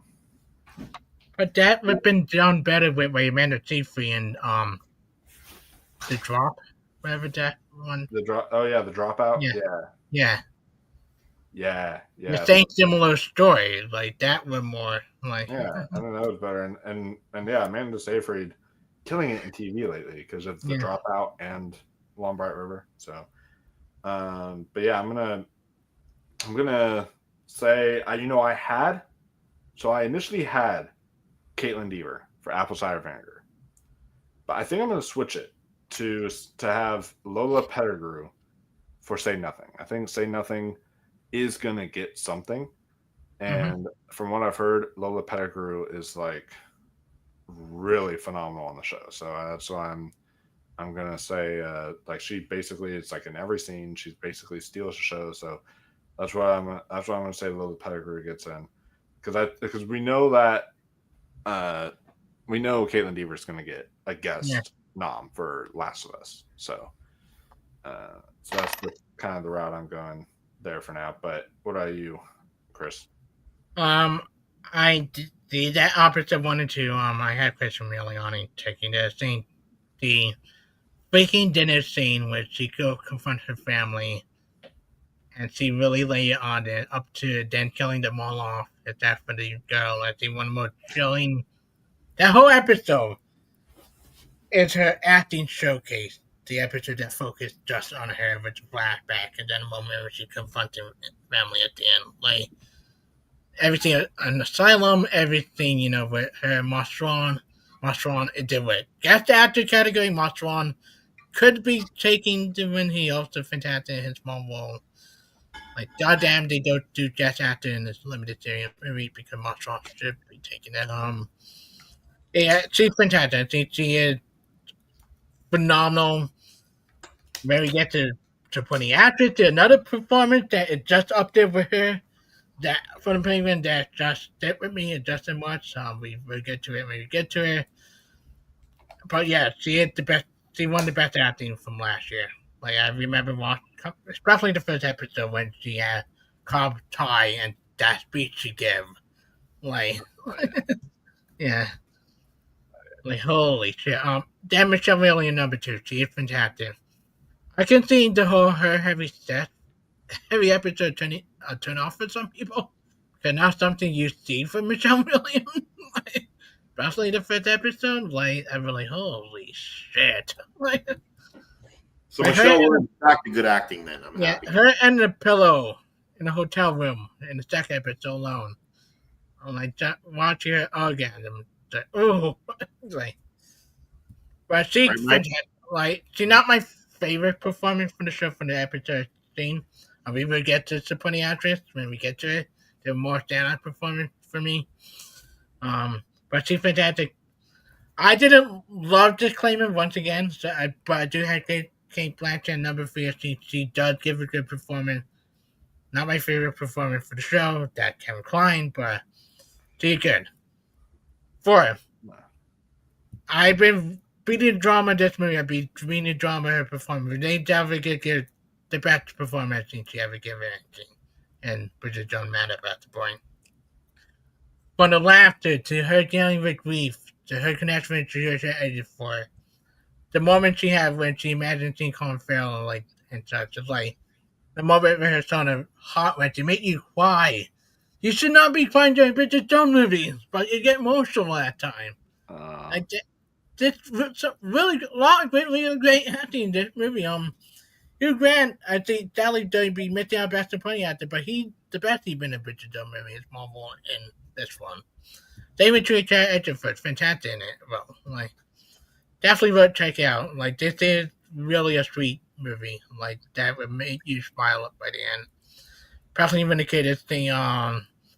But that would have been done better with Amanda Seyfried and The Drop, whatever that one. The drop. Oh yeah, the dropout. Yeah. Yeah. The same similar story, like that one more like. Yeah, I think that was better, and yeah, Amanda Seyfried killing it in TV lately because of the dropout and Long Bright River. So, but yeah, I'm gonna say I initially had Caitlin Dever for Apple Cider Vinegar, but I think I'm gonna switch it to have Lola Pettigrew for Say Nothing. I think Say Nothing is gonna get something, and from what I've heard, Lola Pettigrew is like really phenomenal on the show. So that's why I'm gonna say like she basically it's like in every scene she's basically steals the show. So that's why I'm gonna say Lola Pettigrew gets in because we know that we know Caitlin Dever's gonna get a guest nom for Last of Us. So that's kind of the route I'm going there for now. But what are you, Chris? I did that opposite 1 and 2. I had Christian Miliani taking the scene, the baking dinner scene where she go confront her family, and she really lay it on it up to then killing them all off. If that's for the girl, I think one more killing. That whole episode is her acting showcase. The episode that focused just on her with the flashback, and then a moment where she confronted family at the end, like. Everything an asylum, everything, with her Mastron, it did with guest actor category. Mastron could be taking the win. He also fantastic in his small role. Like, goddamn, they don't do guest actor in this limited series movie because Mastron should be taking that. Yeah, she's fantastic. She is phenomenal. When we get to put the actress to another performance that is just up there with her. That for the Penguin that just stayed with me and just as much. We'll get to it when we get to it. But yeah, she is the best. She won the best acting from last year. Like I remember watching, especially the first episode when she had Cobb Tie and that speech she gave. Like, yeah, like holy shit. Then Michelle Williams number 2. She is fantastic. I can see the whole her heavy episode turn off for some people. Because not something you see from Michelle Williams. Like, especially the first episode. Like, I'm really, holy shit. Like, so Michelle Williams back to good acting then. I'm happy. Her and the pillow in the hotel room in the second episode alone. I'm like, watch her orgasm. Like, oh. Like, but she, she's not my favorite performance from the show from the episode scene. We will get to supporting actress when we get to it. They're more standout performance for me. But she's fantastic. I didn't love Disclaimer once again, but I do have Kate Blanchett number 3. She does give a good performance. Not my favorite performance for the show, that Kevin Kline, but she's good. 4. I've been beating drama this movie. I've been beating drama her performance. They never get the best performance she ever given anything. and Bridget Jones mad about the point. From the laughter to her dealing with grief to her connection with Patricia Edgeworth, the moment she had when she imagined seeing Colin Farrell and such, it's like the moment when her son of heart wrenching, make you cry. You should not be crying during Bridget Jones movies, but you get emotional at time. This really a lot of really great acting in this movie. Hugh Grant, I think Sally would be missing out best supporting actor, but the best he's been in Bridget Jones movie is Marvel in this one. David Patricia Edgeworth, fantastic in it. Well, definitely worth check out. This is really a sweet movie. That would make you smile up by the end. Probably even the kid thing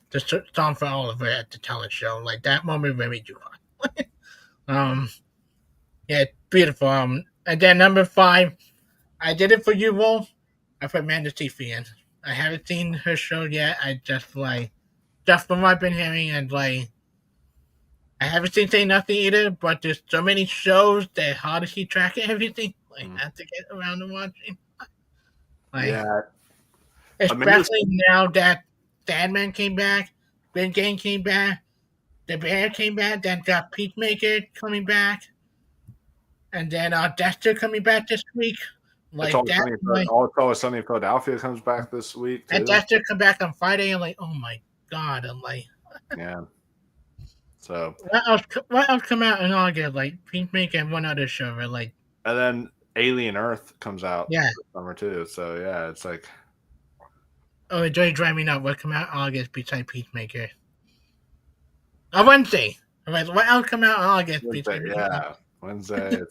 the song for Oliver at the talent show. That moment really made you cry. Yeah, beautiful. And then number 5, I did it for you, Wolf. I put Amanda Seyfried. I haven't seen her show yet. I just from what I've been hearing, and I haven't seen Say Nothing either. But there's so many shows that hard to keep track of everything. I have to get around to watching. Yeah, especially now that Sandman came back, Ben Gang came back, The Bear came back, then got Peacemaker coming back, and then Dexter coming back this week. It's Always Sunny in Philadelphia comes back this week too. And Dexter come back on Friday, and oh my god, I'm yeah. So what else come out in August? Peacemaker and one other show, right? And then Alien Earth comes out this summer too. So yeah, it's like. Oh, enjoy driving out. What come out in August besides Peacemaker? Wednesday. All right, what else come out in August? Wednesday.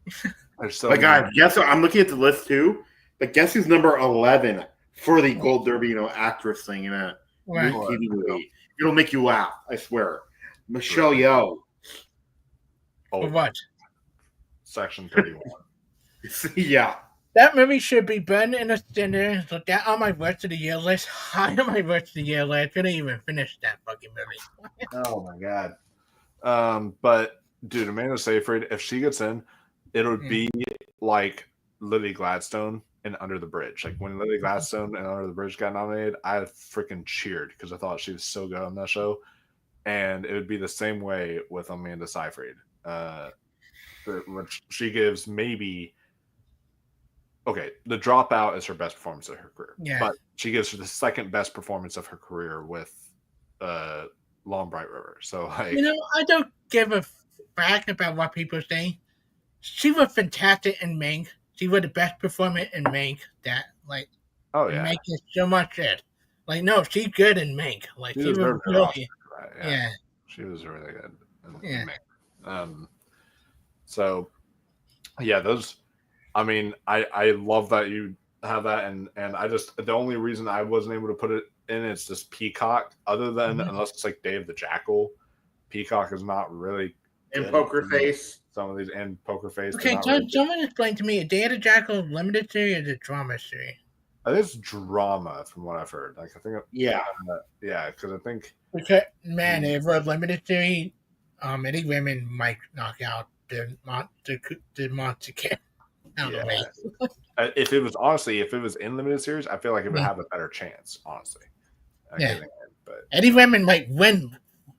It's there's so guys, guess what? I'm looking at the list too. But guess who's number 11 for the Gold Derby, actress thing in a TV movie? It'll make you laugh, I swear. Michelle Yeoh. For what? Section 31. Yeah. That movie should be burned in a cinder. So that on my worst of the year list. High on my worst of the year list. I couldn't even finish that fucking movie. Oh my god. But dude, Amanda Seyfried, if she gets in, it'll be like Lily Gladstone in Under the Bridge. When Lily Gladstone and Under the Bridge got nominated, I freaking cheered because I thought she was so good on that show. And it would be the same way with Amanda Seyfried. Which she gives maybe. Okay, The Dropout is her best performance of her career. Yeah. But she gives her the second best performance of her career with Long Bright River. So I don't give a fuck about what people say. She was fantastic in Mank. She was the best performer in Mank. That oh yeah, Mank is so much shit. No, she's good in Mank. She was really Oscar, right? Yeah, she was really good. In Mank. So yeah, those. I mean, I love that you have that, and I just the only reason I wasn't able to put it in is just Peacock. Other than unless it's Dave the Jackal, Peacock is not really. And Poker Face. Some of these and Poker Face. Okay, someone explain to me: Day of the Jackal limited series or the drama series? I think it's drama, from what I've heard. I think. Yeah, because I think. Okay, man, if we're limited series, any women might knock out the monster cat. If it was in limited series, I feel like it would have a better chance, honestly. But any women might win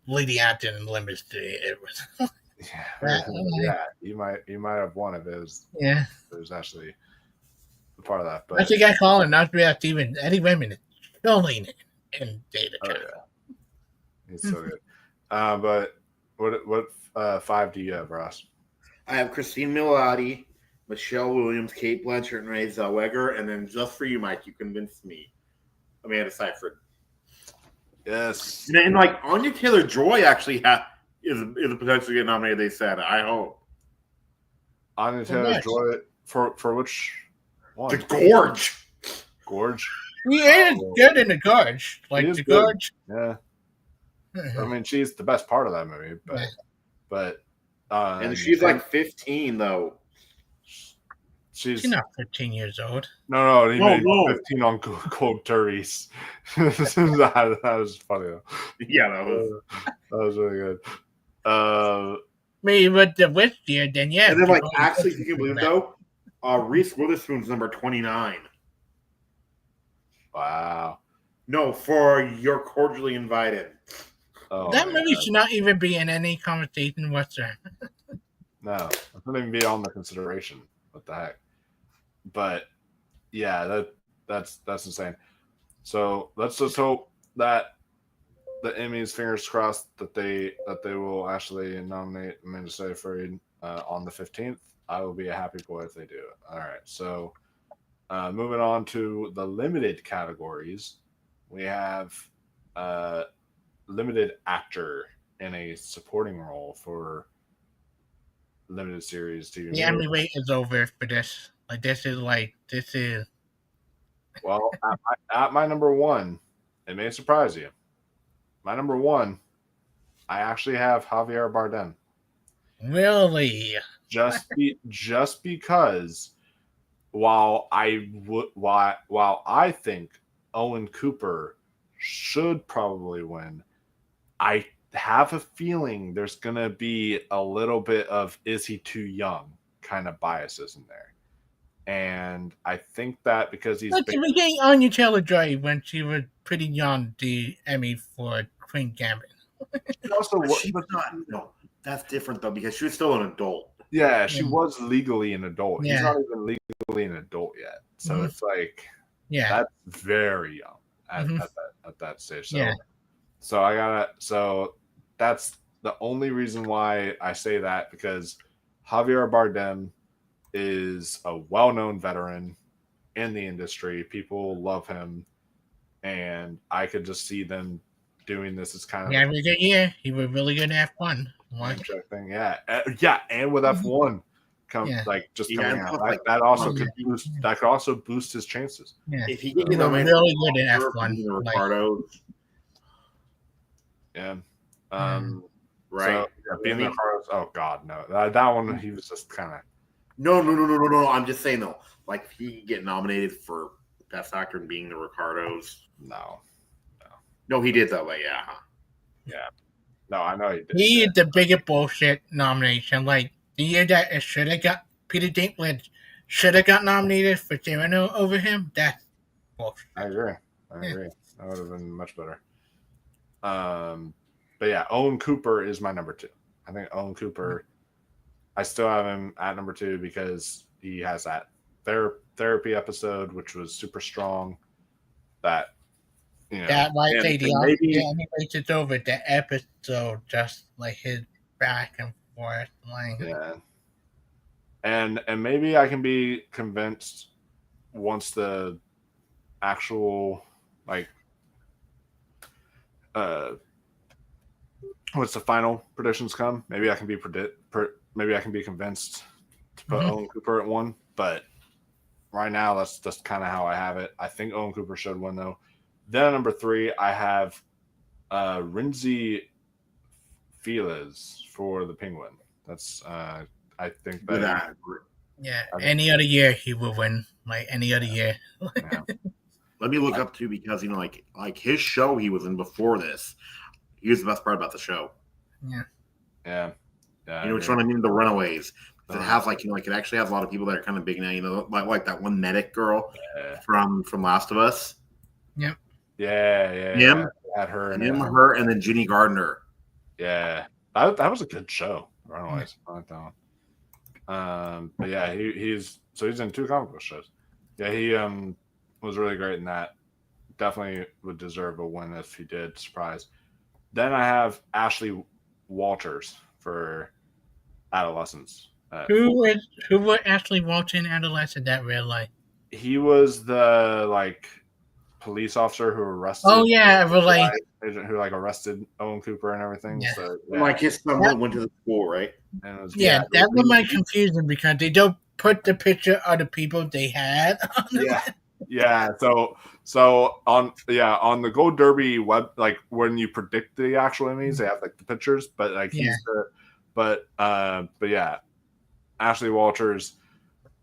Lady Acton in limited series. It was. You might have won if it was. Yeah, it was actually a part of that. But I think I call it not to even any women filming in data. Oh yeah, he's so good. But what 5 do you have, Ross? I have Christine Milioti, Michelle Williams, Kate Blanchett, and Renee Zellweger, and then just for you, Mike, you convinced me, Amanda Seyfried. Yes, and Anya Taylor-Joy actually is potentially get nominated. They said, I hope. Anya Taylor-Joy for which one? The Gorge. Gorge. He is good in the Gorge. The Gorge. Yeah. I mean, she's the best part of that movie, but and she's 15 though. She's not 15 years old. No, he made 15 on Cold Turbies. that was funny though. Yeah, that was really good. Maybe with the witch year, then yeah. And then actually, you can believe though, Reese Witherspoon's number 29. Wow. No, for You're Cordially Invited. Oh, That yeah. movie should not even be in any conversation whatsoever. No, it shouldn't even be on the consideration. What the heck? But yeah, that's insane. So let's just hope that the Emmys, fingers crossed, that they will actually nominate Amanda Seyfried on the 15th. I will be a happy boy if they do. All right, so moving on to the limited categories, we have limited actor in a supporting role for limited series TV The movie. Emmy wait is over for this. This is. Well, at my number one, it may surprise you. My number one, I actually have Javier Bardem. Really? Just because while I think Owen Cooper should probably win, I have a feeling there's gonna be a little bit of is he too young kind of biases in there. And I think that because he's But we getting Anya Taylor-Joy when she was pretty young, the Emmy for Queen Gambit. She's not. No, that's different though because she was still an adult. Yeah, she was legally an adult. Yeah. He's not even legally an adult yet. So it's like, yeah, that's very young at that stage. So, yeah. so that's the only reason why I say that, because Javier Bardem is a well-known veteran in the industry. People love him, and I could just see them doing this as kind of Every good year, he was really good at F1. thing. Yeah, and with F1 coming out, that also could boost. That could also boost his chances. Yeah, if he get really good at F1, Ricardo. Yeah. Right. So, being the Ricardos. Oh God, no. That one, he was just kind of. No. I'm just saying though, like if he get nominated for Best Actor and being the Ricardos. No, he did though. But yeah. No, I know he did. He is the biggest bullshit nomination. Like the year that it should have got Peter Dinklage should have got nominated for Cyrano over him. That's bullshit. I agree. That would have been much better. But yeah, Owen Cooper is my number two. I think Owen Cooper. I still have him at number two because he has that therapy episode, which was super strong. That that might say the Emmy race is over. The episode just like his back and forth, like and maybe I can be convinced once the actual once the final predictions come, maybe I can be maybe I can be convinced to put Owen Cooper at one. But right now, that's just kind of how I have it. I think Owen Cooper should win though. Then at number three, I have Rinzi Felix for the Penguin. That's I think that. Any other year he will win. Like any other year. Yeah. Let me look up too, because like his show he was in before this, he was the best part about the show. Yeah. Which one? I mean, The Runaways. It has it actually has a lot of people that are kind of big now. Like that one medic girl from Last of Us. Yep. Yeah. Him, had her and her, and then Ginny Gardner. Yeah, that was a good show. Runaways. I like that one. But yeah, he's in two comic book shows. Yeah, he was really great in that. Definitely would deserve a win if he did. Surprise. Then I have Ashley Walters for Adolescence. Who was Ashley Walters in Adolescence that real life? He was the police officer who arrested. Oh yeah, really. Agent who arrested Owen Cooper and everything. Yeah. So his son went to the school, right? And it was, that was my confusion because they don't put the picture of the people they had. Yeah. So on the Gold Derby web, when you predict the actual Emmys, they have the pictures, but he's but yeah, Ashley Walters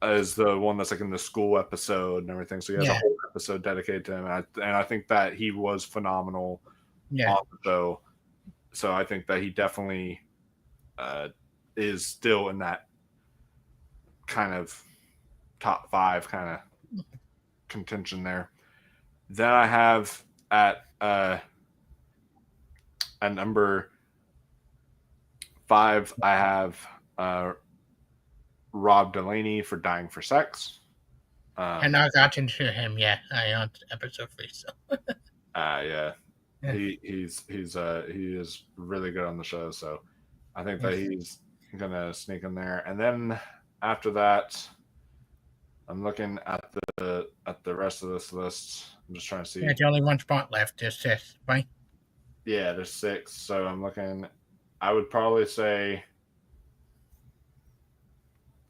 is the one that's in the school episode and everything. So he has a whole episode dedicated to him, and I think that he was phenomenal on the show. So I think that he definitely is still in that kind of top five kind of contention there. Then I have at number 5, I have Rob Delaney for Dying for Sex. And I got into him, yeah. I on episode 3, so. Yeah. He is really good on the show, so I think that he's gonna sneak in there. And then after that, I'm looking at the rest of this list. I'm just trying to see. Yeah, the only one spot left is 6, right? Yeah, there's 6. So I'm looking. I would probably say.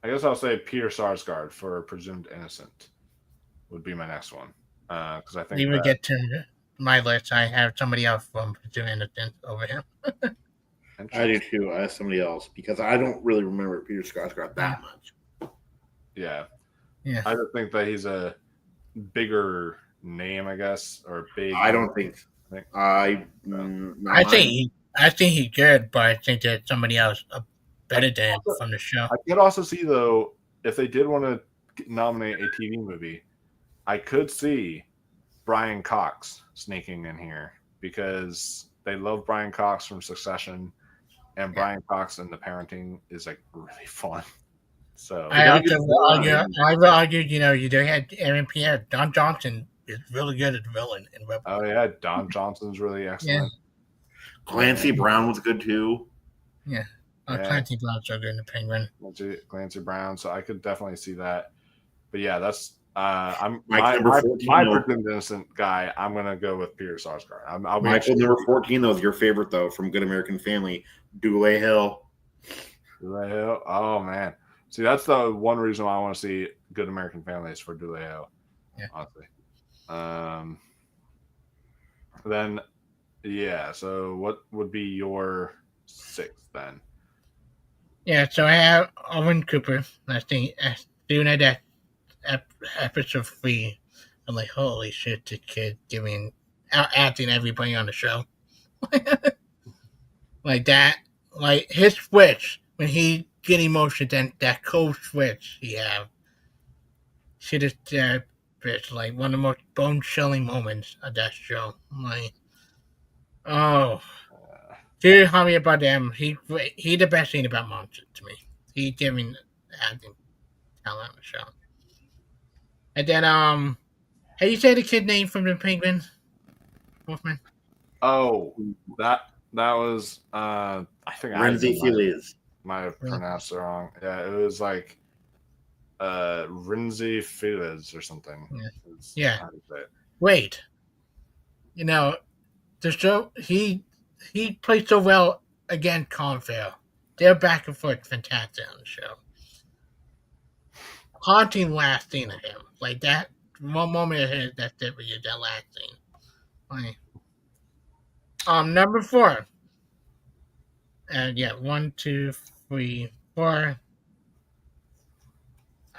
I guess I'll say Peter Sarsgaard for Presumed Innocent would be my next one, because I think We would get to my list. I have somebody else from Presumed Innocent over him. I do too. I have somebody else because I don't really remember Peter Sarsgaard that much. Yeah. Yeah. I just think that he's a bigger name, I guess, or big. I don't think. I think he's good, but I think there's somebody else better than him from the show. I could also see, though, if they did want to nominate a TV movie, I could see Brian Cox sneaking in here because they love Brian Cox from Succession, and Brian Cox in The Parenting is like really fun. So I will argue, you had Aaron Pierre. Don Johnson is really good at the villain in Rebel. Oh yeah, Don Johnson's really excellent. Yeah. Clancy Brown was good too. Yeah. Clancy Brown's so good in The Penguin. Clancy Brown, so I could definitely see that. But yeah, that's I'm my Presumed Innocent guy. I'm gonna go with Peter Sarsgaard. Michael number 14 though is your favorite though from Good American Family, Dule Hill. Dule Hill. Oh man, see that's the one reason why I want to see Good American Family is for Dule Hill. Yeah. Honestly. Then yeah. So what would be your 6th then? Yeah. So I have Owen Cooper. I think doing that episode 3. I'm like, holy shit, the kid acting everybody on the show. Like that. Like his switch when he get emotion, then that cold switch he have. Shit is bitch, like one of the most bone chilling moments of that show. Like, oh, dude, how me about them? He the best thing about Monster to me. He giving acting talent on the show. And then how you say the kid name from the Penguin? Wolfman. Oh, that was I think Renzi Feliz. Might have pronounced it wrong. Yeah, it was like Renzi Feliz or something. Yeah. Wait. The show he played so well against Colin Farrell. They're back and forth fantastic on the show. Haunting last scene of him. Like that one moment of his that's it for you, that last scene. Like, number 4. And 1, 2, 3, 4.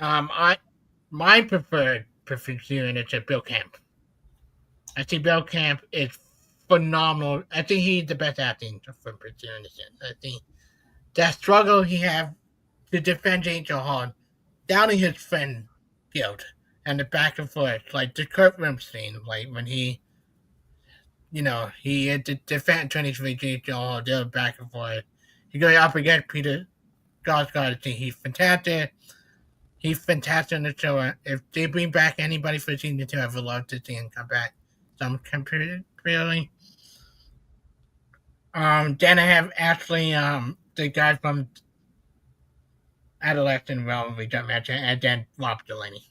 My preferred unit is Bill Camp. I think Bill Camp is phenomenal. I think he's the best acting for Pursuing Innocence. I think that struggle he had to defend Angel Hall, doubting his friend guilt, and the back and forth, like the courtroom scene, like when he had to defend 23 Angel Hall, they're back and forth. He goes up against Peter Sarsgaard. I think he's fantastic. He's fantastic in the show. If they bring back anybody for season 2, I would love to see him come back. Some computer, really. Then I have Ashley, the guy from Adolescent Realm we just mentioned, and then Rob Delaney.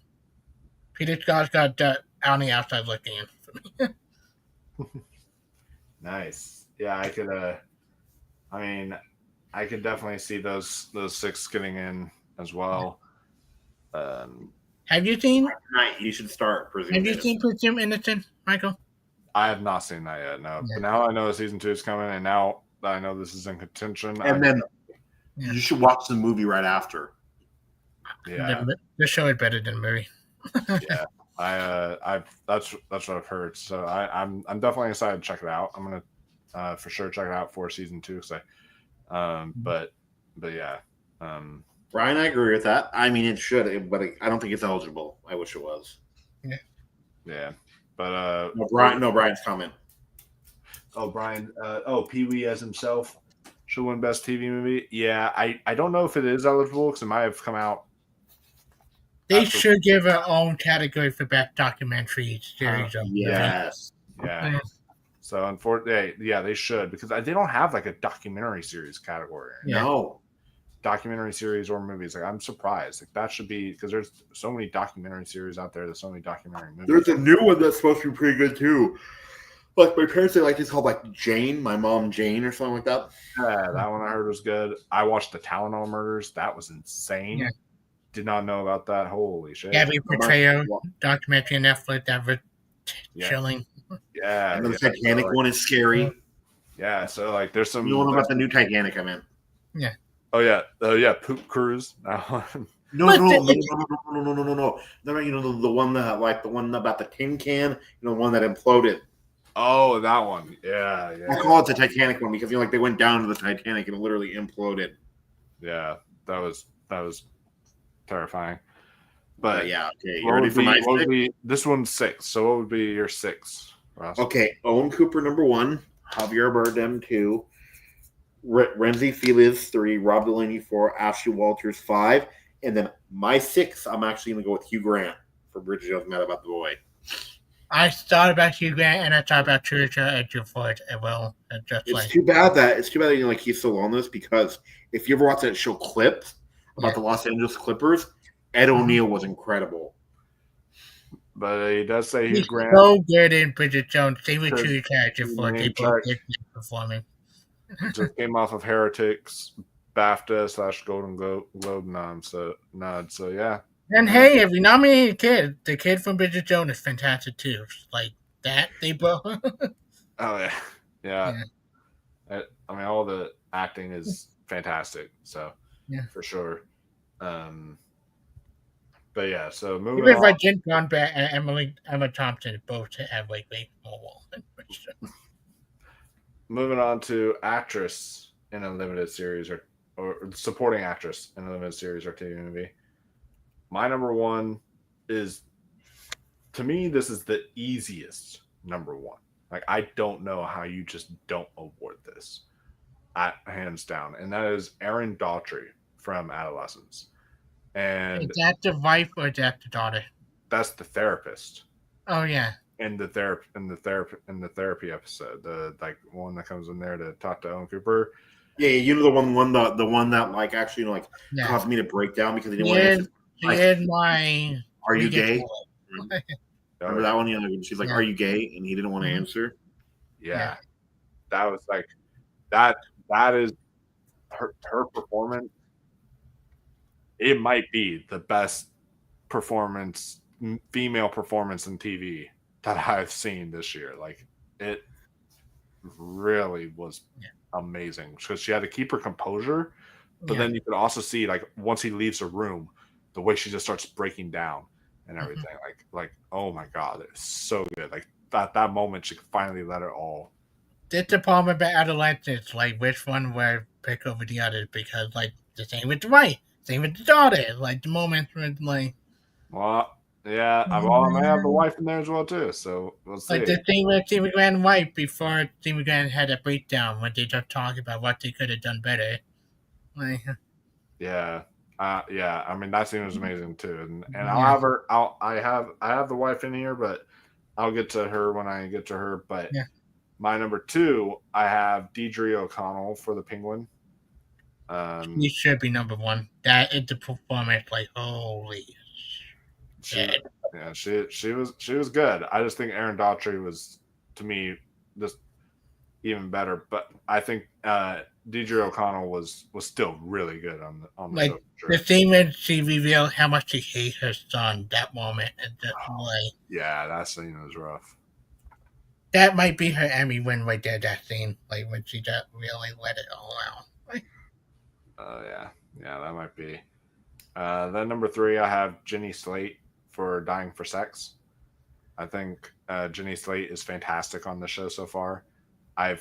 Peter Sarsgaard on the outside looking in for me. Nice. Yeah, I could. I could definitely see those 6 getting in as well. Have you seen? Tonight you should start. Have you seen Presumed Innocent, Michael? I have not seen that yet. No, but now I know season 2 is coming, and now that I know this is in contention, then you should watch the movie right after. Yeah, the show is better than the movie. Yeah, that's what I've heard. So I'm definitely excited to check it out. I'm gonna for sure check it out for season 2. But yeah. Brian, I agree with that. I mean, it should, but I don't think it's eligible. I wish it was. Yeah. But Brian's comment. Oh, Brian. Pee Wee as himself should win Best TV Movie. Yeah, I don't know if it is eligible because it might have come out. They should give their own category for best documentary series. Yes. Yeah. So unfortunately, yeah, they should because they don't have like a documentary series category. No. Documentary series or movies. Like I'm surprised. Like that should be because there's so many documentary series out there. There's so many documentary movies. There's a new one that's supposed to be pretty good too. Like my parents say, like it's called like Jane, my mom Jane, or something like that. Yeah, that one I heard was good. I watched the Tylenol Murders. That was insane. Yeah. Did not know about that. Holy shit! Gabby Petrillo documentary on Netflix that was chilling. Yeah, and the Titanic one is scary. Yeah, so like there's some. You know about the new Titanic? I mean. Yeah. Oh yeah, Poop Cruise. No. No. You know the one that the one about the tin can. You know the one that imploded. Oh, that one. Yeah. I call it the Titanic one because they went down to the Titanic and it literally imploded. Yeah, that was terrifying. But yeah, okay. You ready for my six? This one's 6. So what would be your 6, Ross? Okay, Owen Cooper number 1, Javier Bardem 2, Renzi Felix 3, Rob Delaney 4, Ashley Walters 5, and then my 6, I'm actually going to go with Hugh Grant for Bridget Jones' Mad About the Boy. I thought about Hugh Grant and I thought about Trisha Edgerford as well. It's too bad that he's still on this because if you ever watch that show Clips about the Los Angeles Clippers, Ed O'Neill was incredible. But he does say he's Grant. So good in Bridget Jones. Same with Trisha Edgerford. They both did performing. Just came off of Heretics, BAFTA / Golden Globe nod. So yeah. And hey, if you nominate the kid from Bridget Jones is fantastic too. Like that, they both. Oh yeah. I mean, all the acting is fantastic. So for sure. But yeah, so moving on. Even if Jen Conbat and Emma Thompson both have like way more. Moving on to actress in a limited series or supporting actress in a limited series or TV movie. My number 1 is, to me, this is the easiest number 1. Like, I don't know how you just don't award this, hands down. And that is Erin Daughtry from Adolescence. And is that the wife or is that the daughter? That's the therapist. Oh yeah. In the therapy episode, the one that comes in there to talk to Owen Cooper. Yeah, you know the one that like actually caused me to break down because he didn't want to answer. She is my. Are you gay? Remember that one? She's like, "Are you gay?" And he didn't want to answer. Yeah, that was like that. That is her performance. It might be the best female performance in TV that I've seen this year. Like it really was amazing because she had to keep her composure, but then you could also see like once he leaves the room, the way she just starts breaking down and everything. Like oh my god, it's so good. Like that moment she could finally let it all. It's the problem about adolescence, like which one would pick over the other because like the same with the wife, same with the daughter. Like the moments when like. Well, yeah, I may have the wife in there as well too. So we'll see. Like the thing with Stevie Grant and wife before Stevie Grant had a breakdown when they just talked about what they could have done better. Like, yeah. I mean that scene was amazing too, and I'll have her. I have the wife in here, but I'll get to her when I get to her. But my number 2, I have Deidre O'Connell for the Penguin. He should be number 1. That is the performance, like holy shit. Yeah, she was good. I just think Erin Daughtry was to me just even better, but I think Deidre O'Connell was still really good on the like show. Sure. The thing when she revealed how much she hates her son, that moment and just yeah, that scene was rough. That might be her Emmy win right there. That scene, like when she just really let it all out. Yeah, that might be. Then number 3, I have Jenny Slate for Dying for Sex. I think Jenny Slate is fantastic on the show so far. I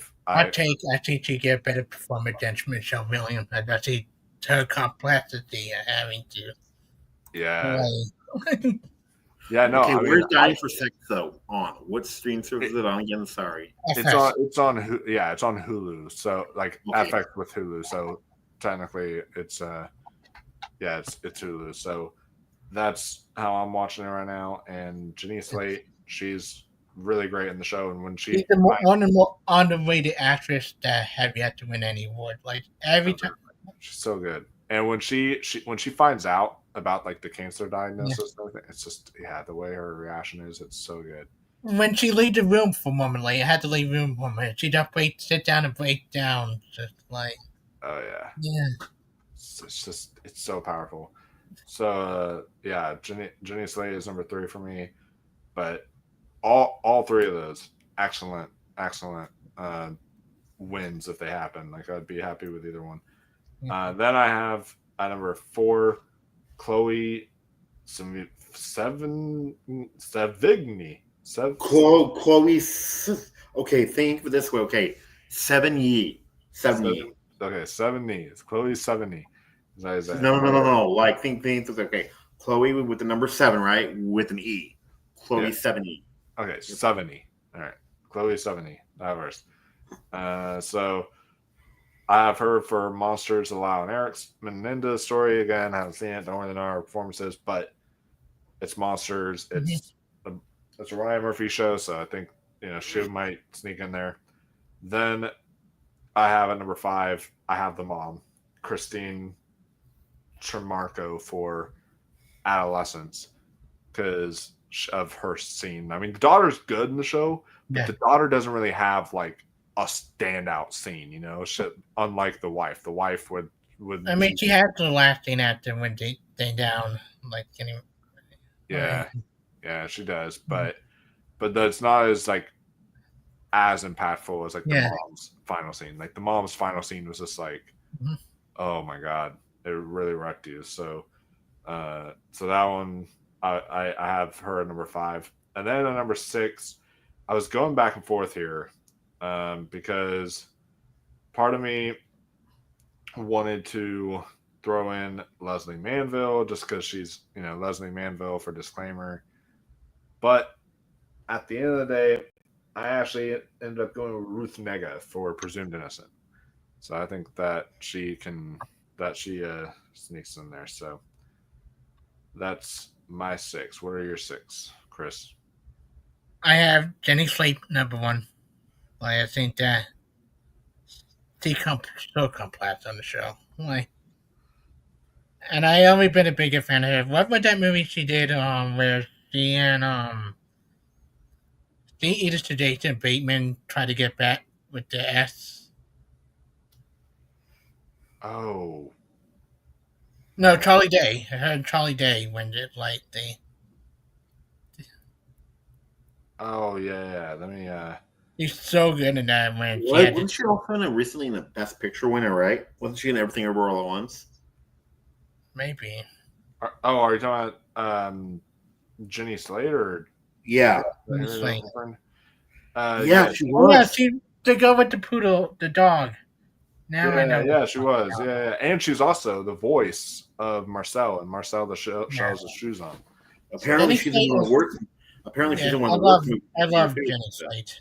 think she get a better performance than Michelle Williams. I see her complexity of having to. Yeah. Yeah, no, Okay, I mean, where's Dying for Sex though? On what stream service is it on again? Sorry. it's on yeah, it's on Hulu. So like Okay. FX with Hulu. So technically it's yeah, it's Hulu. So that's how I'm watching it right now. And Jenny Slate, she's really great in the show. And when She's the one of the more underrated actress that have yet to win any award. Like every time, she's so good. And when she when she finds out about like the cancer diagnosis and everything, it's just the way her reaction is, it's so good. when she leave the room for a moment, like I had to leave the room for a minute. She just sit down and break down, just like Oh yeah, yeah. it's just it's so powerful. So yeah, Jenny Slate is number 3 for me, but all three of those excellent wins if they happen. Like I'd be happy with either one. Then I have at number 4, Chloe Sevigny. Chloe. Okay, think of it this way. Okay, 7 Okay, 7 knees. Chloe Sevigny. No. Like think okay. Chloe with the number 7, right? With an E. Chloe 70. Okay, 70. All right, Chloe 70. That works. So I have her for Monsters, the Lau and Eric's Meninda story again. I haven't seen it. Don't really know our performances, but it's Monsters. It's a Ryan Murphy show, so I think she might sneak in there. Then I have at number 5. I have the mom, Christine Tremarco, for Adolescence because of her scene. I mean, the daughter's good in the show, but the daughter doesn't really have like a standout scene. Unlike the wife. The wife would. I mean, she had the last scene after when they down like anyway. Yeah, she does, but that's not as like as impactful as like the mom's final scene. Like the mom's final scene was just like, oh my god, it really wrecked you. So that one I have her at number 5, and then at number 6, I was going back and forth here because part of me wanted to throw in Leslie Manville just because she's Leslie Manville for disclaimer, but at the end of the day, I actually ended up going with Ruth Negga for Presumed Innocent. So I think that she sneaks in there. So that's my 6. What are your 6, Chris? I have Jenny Slate number 1. Like I think that she's so complex on the show. Like, and I always been a bigger fan of her. What was that movie she did? Where she and Edith to Jason Bateman tried to get back with the S. Oh. No, Charlie Day. I heard Charlie Day when it like they. Oh yeah. Let me. He's so good in that when wasn't she also recently in the Best Picture winner? Right? Wasn't she in Everything Everywhere All at Once? Maybe. Are you talking about Jenny Slate or? Yeah. Slate. Yeah, she was. Yeah, they go with the poodle, the dog. Now I know. Yeah, she was. Yeah, and she's also the voice of Marcel and Marcel the Shells with Shoes On. Apparently, she's in one of the worst. Apparently, she's in one of the worst movies. I love Jenny Slate.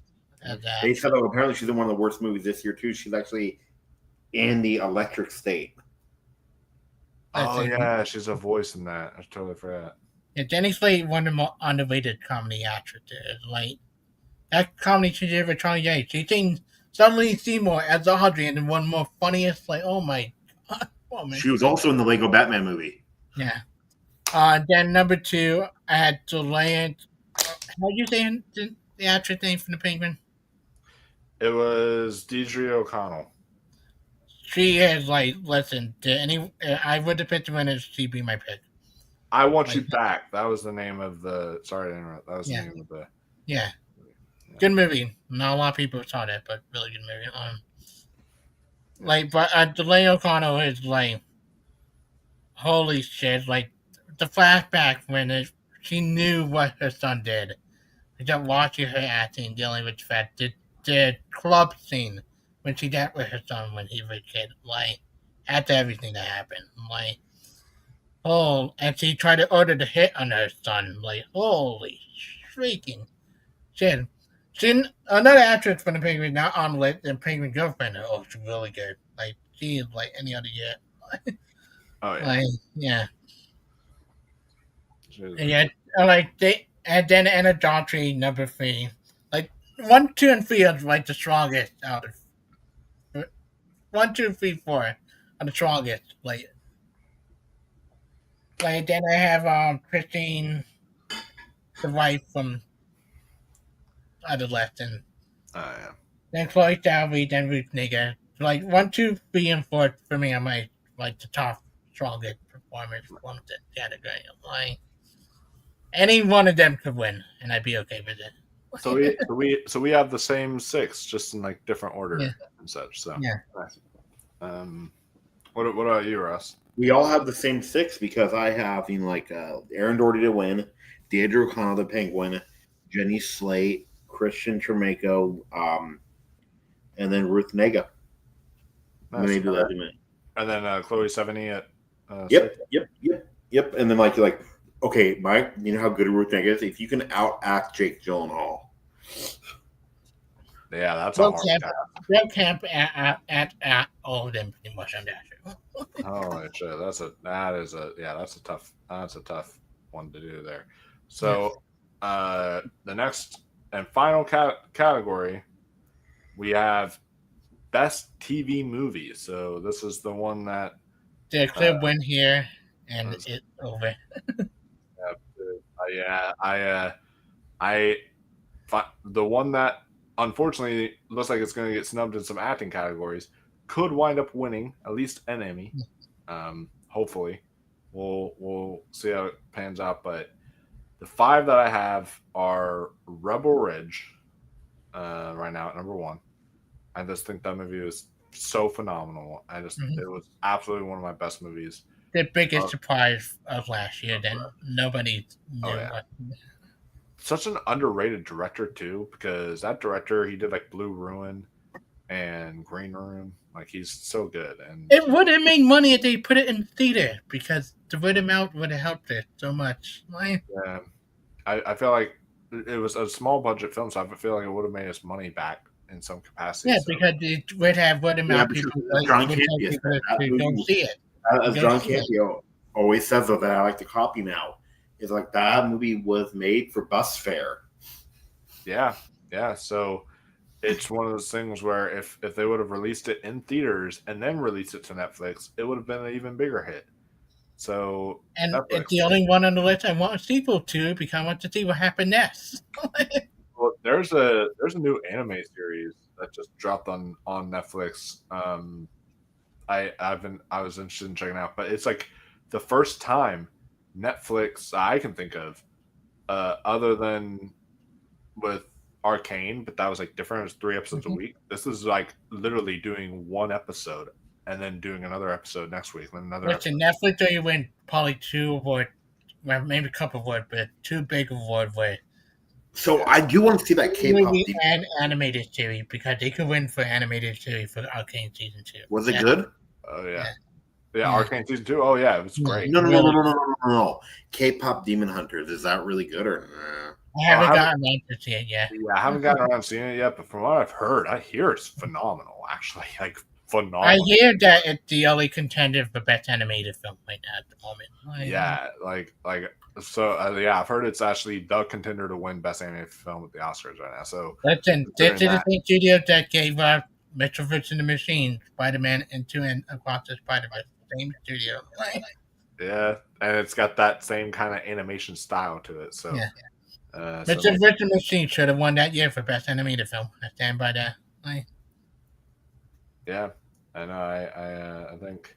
They said apparently she's in one of the worst movies this year too. She's actually in the Electric State. Oh yeah, she's a voice in that. I totally forgot. Yeah, Jenny Slate, one of the more underrated comedy actresses. Like that comedy she did with Charlie Day. She seen Suddenly Seymour as Audrey and one more funniest. Like, oh my god, woman. She was also in the Lego Batman movie. Yeah. Then number 2, I had Deland. How you saying the actress name from the Penguin? It was Deidre O'Connell. She is like, listen, I would have picked her when she'd be my pick. I Want You Back. That was the name of the. Sorry to interrupt. That was the name of the. Yeah. Good movie. Not a lot of people saw that, but really good movie. Like, but Delaney O'Connell is like, holy shit! Like the flashback when she knew what her son did. Just watching her acting, dealing with the fact the club scene when she dealt with her son when he was a kid, like after everything that happened, like Oh, and she tried to order the hit on her son. Like, holy freaking shit. Another actress for the Penguin, not on the list, and Penguin Girlfriend. Oh, she's really good. Like, she is like any other year. Oh yeah. Like, yeah. She's- And yet, and then Anna Daughtry, number 3. Like, 1, 2, and 3 are like the strongest out of 1, 2, 3, 4 are the strongest. Like then I have Christine, the wife from Adolescent. Oh yeah. Then Chloe Dowry, then Ruth Nigger. Like 1, 2, 3, and 4 for me are my like the top strongest performers from the category. Like any one of them could win, and I'd be okay with it. So we have the same 6, just in like different order Yeah. and such. So Yeah. nice. What about you, Russ? We all have the same 6 because I have Aaron Doherty to win, Deirdre O'Connell the Penguin, Jenny Slate, Christian Tremeko, and then Ruth Nega. Nice. Maybe that in it. And then Chloe 70 at Yep. And then you're like, okay, Mike, you know how good Ruth Nega is? If you can out-act Jake Gyllenhaal. Yeah, that's a hard task. Bill Camp at all of them pretty much on that show. Holy shit, that's a tough one to do there. So the next and final category, we have best TV movie. So this is the one that The clear win here, and it's over. The one that unfortunately looks like it's going to get snubbed in some acting categories could wind up winning at least an Emmy. Hopefully, we'll see how it pans out. But the 5 that I have are Rebel Ridge right now at number 1. I just think that movie was so phenomenal. It was absolutely one of my best movies. The biggest surprise of last year. Then nobody knew what. Such an underrated director too, because that director, he did like Blue Ruin and Green Room. Like, he's so good. And it would have made money if they put it in theater, because the word of mouth would have helped it so much. Yeah, I feel like it was a small budget film, so I feel like it would have made us money back in some capacity. Yeah, because it would have word of mouth people John Campia don't see it. As John Campia always says, though, that I like to copy now, is like that movie was made for bus fare. Yeah. So it's one of those things where if they would have released it in theaters and then released it to Netflix, it would have been an even bigger hit. So it's the only one on the list I want a sequel to, because I want to see what happened next. Well, there's a new anime series that just dropped on Netflix. I was interested in checking out, but it's like the first time Netflix I can think of, other than with Arcane, but that was like different. It was 3 episodes a week. This is like literally doing 1 episode and then doing another episode next week. And another. Listen, Netflix, or you win probably 2 award, well, maybe a couple award, but 2 big award wins. So I do want to see that K-pop and animated series, because they could win for animated series for Arcane season 2. Was it good? Oh yeah. Arcane season 2. Oh yeah, it was great. No. K-pop Demon Hunters, is that really good or? I haven't gotten around to see it yet. Yeah, I haven't gotten around to seeing it yet, but from what I've heard, I hear it's phenomenal. Actually, like phenomenal. I hear that it's the only contender for best animated film right now at the moment. Yeah, I've heard it's actually the contender to win best animated film at the Oscars right now. So listen, this is the same studio that gave Mitchell vs. the Machine, Spider-Man, and 2 and Across the Spider-Verse. Same studio. Yeah, and it's got that same kind of animation style to it. So Mitchell vs. the Machine should have won that year for best animated film. I stand by that. Yeah, I know. I think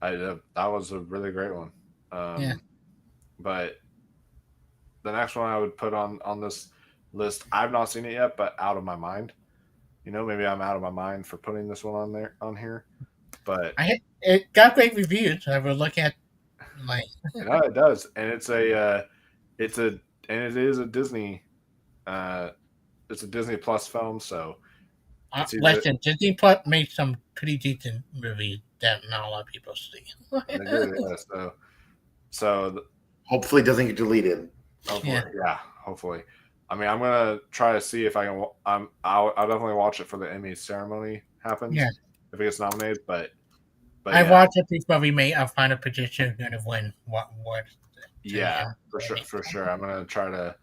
that was a really great one. But the next one I would put on this list, I've not seen it yet, but Out of My Mind. Maybe I'm out of my mind for putting this one on here, but it got great reviews. I will look at it does, and it is a Disney, it's a Disney Plus film. So listen, Disney Plus made some pretty decent movies that not a lot of people see. They do, yeah. So So hopefully it doesn't get deleted. Hopefully, yeah. Hopefully. I mean, I'm gonna try to see if I can. I'll definitely watch it for the Emmy ceremony happens. Yeah. If it gets nominated, but I yeah, watched it before we made our final prediction going to win what award. yeah, for sure. I'm gonna try to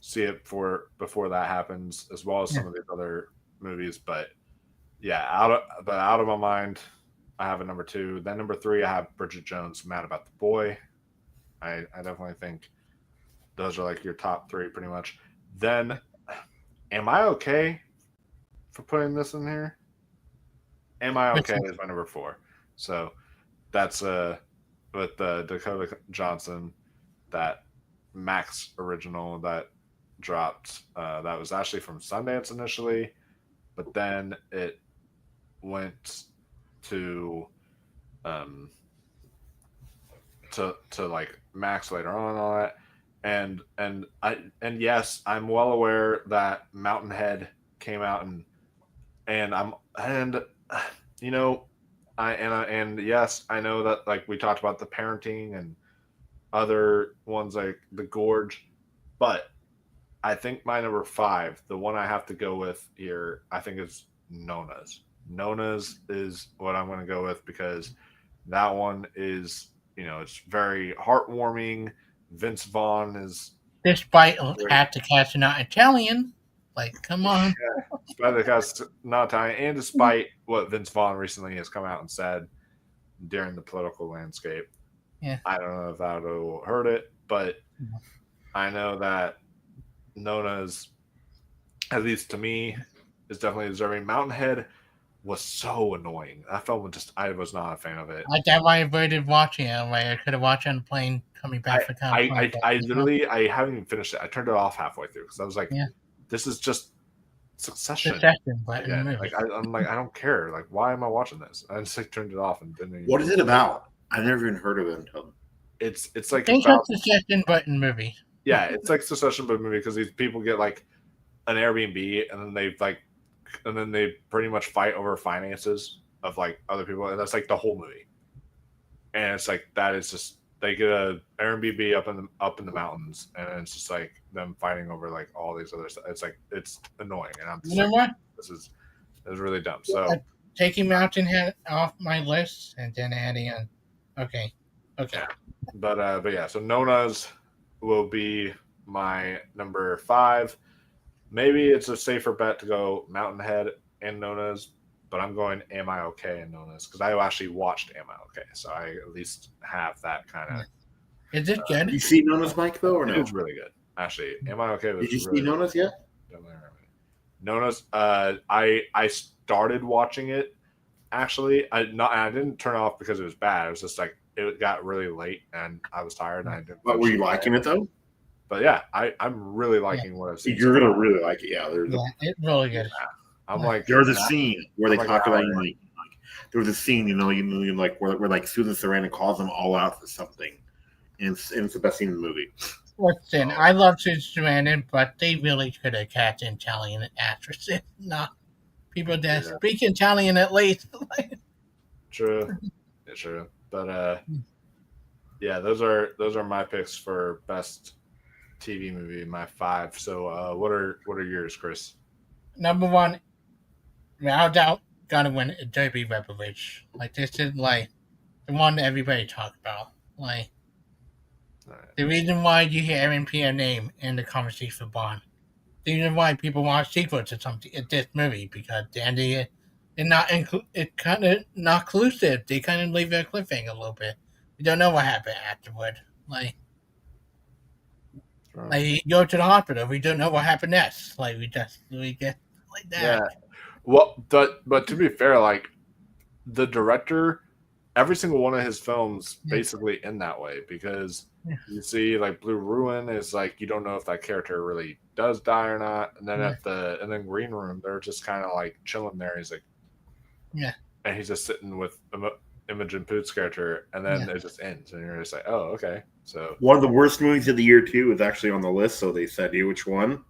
see it before that happens, as well as some of these other movies. But yeah, out of my mind, I have a number 2. Then number 3, I have Bridget Jones, Mad About the Boy. I definitely think those are like your top 3 pretty much. Then, am I okay for putting this in here? Am I okay is my number 4. So that's with Dakota Johnson, that Max original that dropped. That was actually from Sundance initially, but then it went to to like Max later on and all that. And yes, I'm well aware that Mountainhead came out and I'm and you know and yes, I know that like we talked about the parenting and other ones like the Gorge, but I think my number 5, the one I have to go with here, I think is Nona's. Nona's is what I'm going to go with because that one is, it's very heartwarming. Vince Vaughn is. Despite have to cast not Italian, like come on. Despite the cast not Italian, and despite what Vince Vaughn recently has come out and said during the political landscape, I don't know if that'll hurt it, but I know that Nona's, at least to me, is definitely deserving. Mountainhead was so annoying. That film I was not a fan of it. That's why I avoided watching it. I could have watched it on the plane coming back for California. I haven't even finished it. I turned it off halfway through because I was like, this is just Succession. But like I'm like, I don't care. Like, why am I watching this? I just like turned it off and didn't. What is it about? I've never even heard of it until. It's like think about Succession, but in movie. Yeah, it's like Succession, but movie because these people get like an Airbnb and then they pretty much fight over finances of like other people, and that's like the whole movie. And it's like that is just they get a Airbnb up in the mountains, and it's just like them fighting over like all these other stuff. It's like it's annoying, and I'm just what? This is really dumb. So taking Mountainhead off my list and then adding on. Okay. Yeah. But yeah, so Nona's will be my number 5. Maybe it's a safer bet to go Mountainhead and Nona's, but I'm going Am I Okay and Nona's because I actually watched Am I Okay, so I at least have that kind of. Is it good? Did you see Nona's, Mike, though, or no? It was really good, actually. Am I Okay? Did you see Nona's yet? Nona's. I started watching it. Actually, I didn't turn it off because it was bad. It was just like it got really late and I was tired. And I didn't. But were you liking it though? But yeah, I'm really liking what I've seen. You're gonna really like it. Yeah, it's really good. Yeah. I'm like, there's a scene where they talk about like there was a scene, you like where like Susan Sarandon calls them all out for something, and it's the best scene in the movie. Listen, I love Susan Sarandon, but they really could have cast Italian actresses, not people that speak Italian at least. True. Yeah, true. But yeah, those are my picks for best TV movie, my 5. So what are yours, Chris? Number 1, without doubt, gotta win Derby Revelation. Like this is like the one that everybody talks about. Like the reason why you hear Aaron Pierre's name in the conversation for Bond. The reason why people want sequels to something in this movie because the ending it kind of not conclusive. They kind of leave it a cliffhanger a little bit. We don't know what happened afterward. Like you go to the hospital, we don't know what happened next. Like we get like that. Yeah. Well, but to be fair, like the director, every single one of his films basically end that way because you see like Blue Ruin is like you don't know if that character really does die or not, and then and then Green Room they're just kind of like chilling there. He's like, and he's just sitting with Imogen Poots' character, and then it just ends, and you're just like, oh, okay. So one of the worst movies of the year too is actually on the list. So they said, which one?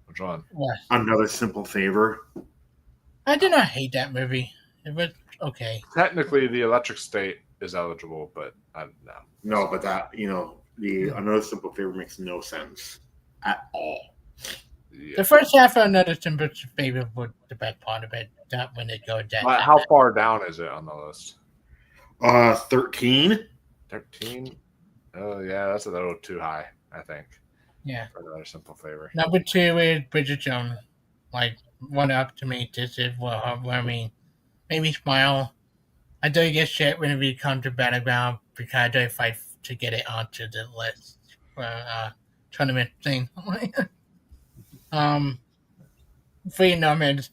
Which one? Another Simple Favor. I did not hate that movie. It was okay. Technically, The Electric State is eligible, but No. No, but that the Another Simple Favor makes no sense at all. Yeah. The first half of Another Simple Favor was the best part of it. Not when it goes that. How far down is it on the list? 13. 13. Oh yeah, that's a little too high, I think. Yeah. For Another Simple Favor. Number 2 is Bridget Jones. Like, one up to me. This is what I mean. Made me smile. I do get shit whenever you come to Battleground because I do fight to get it onto the list for tournament thing. Free numbers.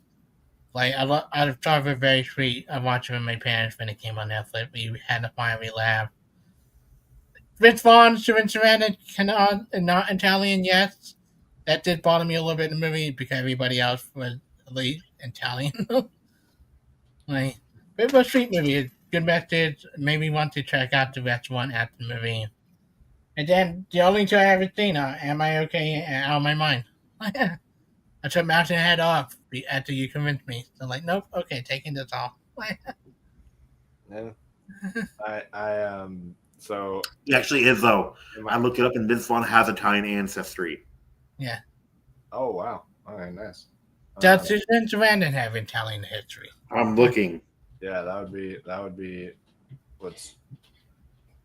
Like, I thought it was very sweet. I watched it with my parents when it came on Netflix. We had to finally laugh. Vince Vaughn, Steven Sarandon, not Italian, yes. That did bother me a little bit in the movie because everybody else was at least Italian. Like, it was a sweet movie. Good message. Made me want to check out the restaurant after the movie. And then the only two I haven't seen are Am I Okay and Out of My Mind. I took Mountain Head off after you convinced me. So, like, nope, okay, taking this off. Yeah. So He actually is, though. I looked it up, and Vince Vaughn has Italian ancestry. Yeah. Oh wow. Okay, nice. Does Vince Sarandon have Italian history? I'm looking. Yeah, that would be what's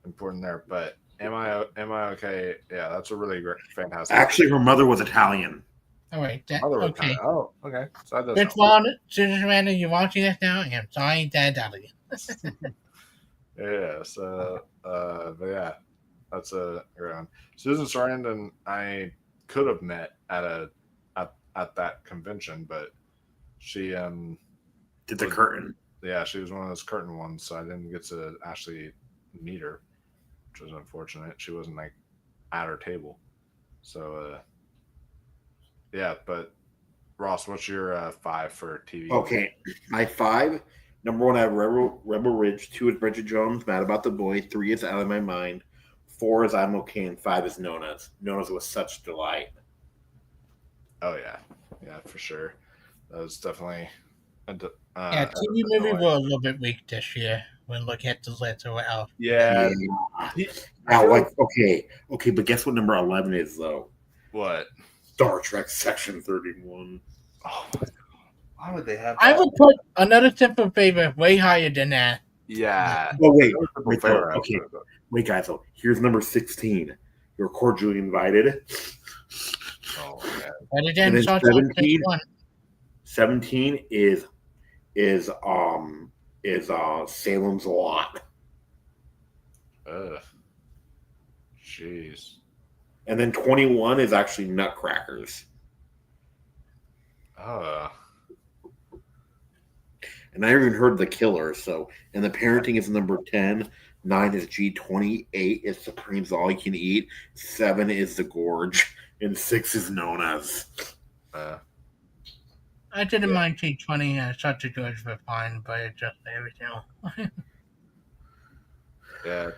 important there. But am I okay? Yeah, that's a really great, fantastic. Actually, her mother was Italian. All right. Okay. Oh, okay. So that does Vince Vaughn, Susan Sarandon, you watching this now? I'm sorry, Dad, Yeah. So, but yeah, that's a great one. Susan Sarandon, I could have met at that convention, but she Did the curtain. Yeah, she was one of those curtain ones, so I didn't get to actually meet her, which was unfortunate. She wasn't like at her table. So yeah, but Ross, what's your 5 for TV? Okay, my 5. Number 1, I have Rebel Ridge. 2 is Bridget Jones, Mad About the Boy. 3 is Out of My Mind. 4 is I'm Okay, and 5 is Nona's. Nona's was such delight. Oh yeah, for sure. That was definitely. TV movie were a little bit weak this year when looking at the list or else. Yeah. Now, okay, but guess what number 11 is, though? What? Star Trek Section 31. Oh my God. Why would they have that? I would put Another Simple Favor way higher than that. Yeah. Oh, wait, guys, so here's number 16. You're cordially invited. Oh, man. Better than And Star then Trek 17, 17 is Salem's Lot. Ugh. Jeez. And then 21 is actually Nutcrackers. And I even heard The Killer. So, and The Parenting is number 10. 9 is G20. 8 is Supreme's All You Can Eat. 7 is The Gorge. And 6 is Nona's. I didn't mind T20. Such a good for fine, but it just everything else. Yeah,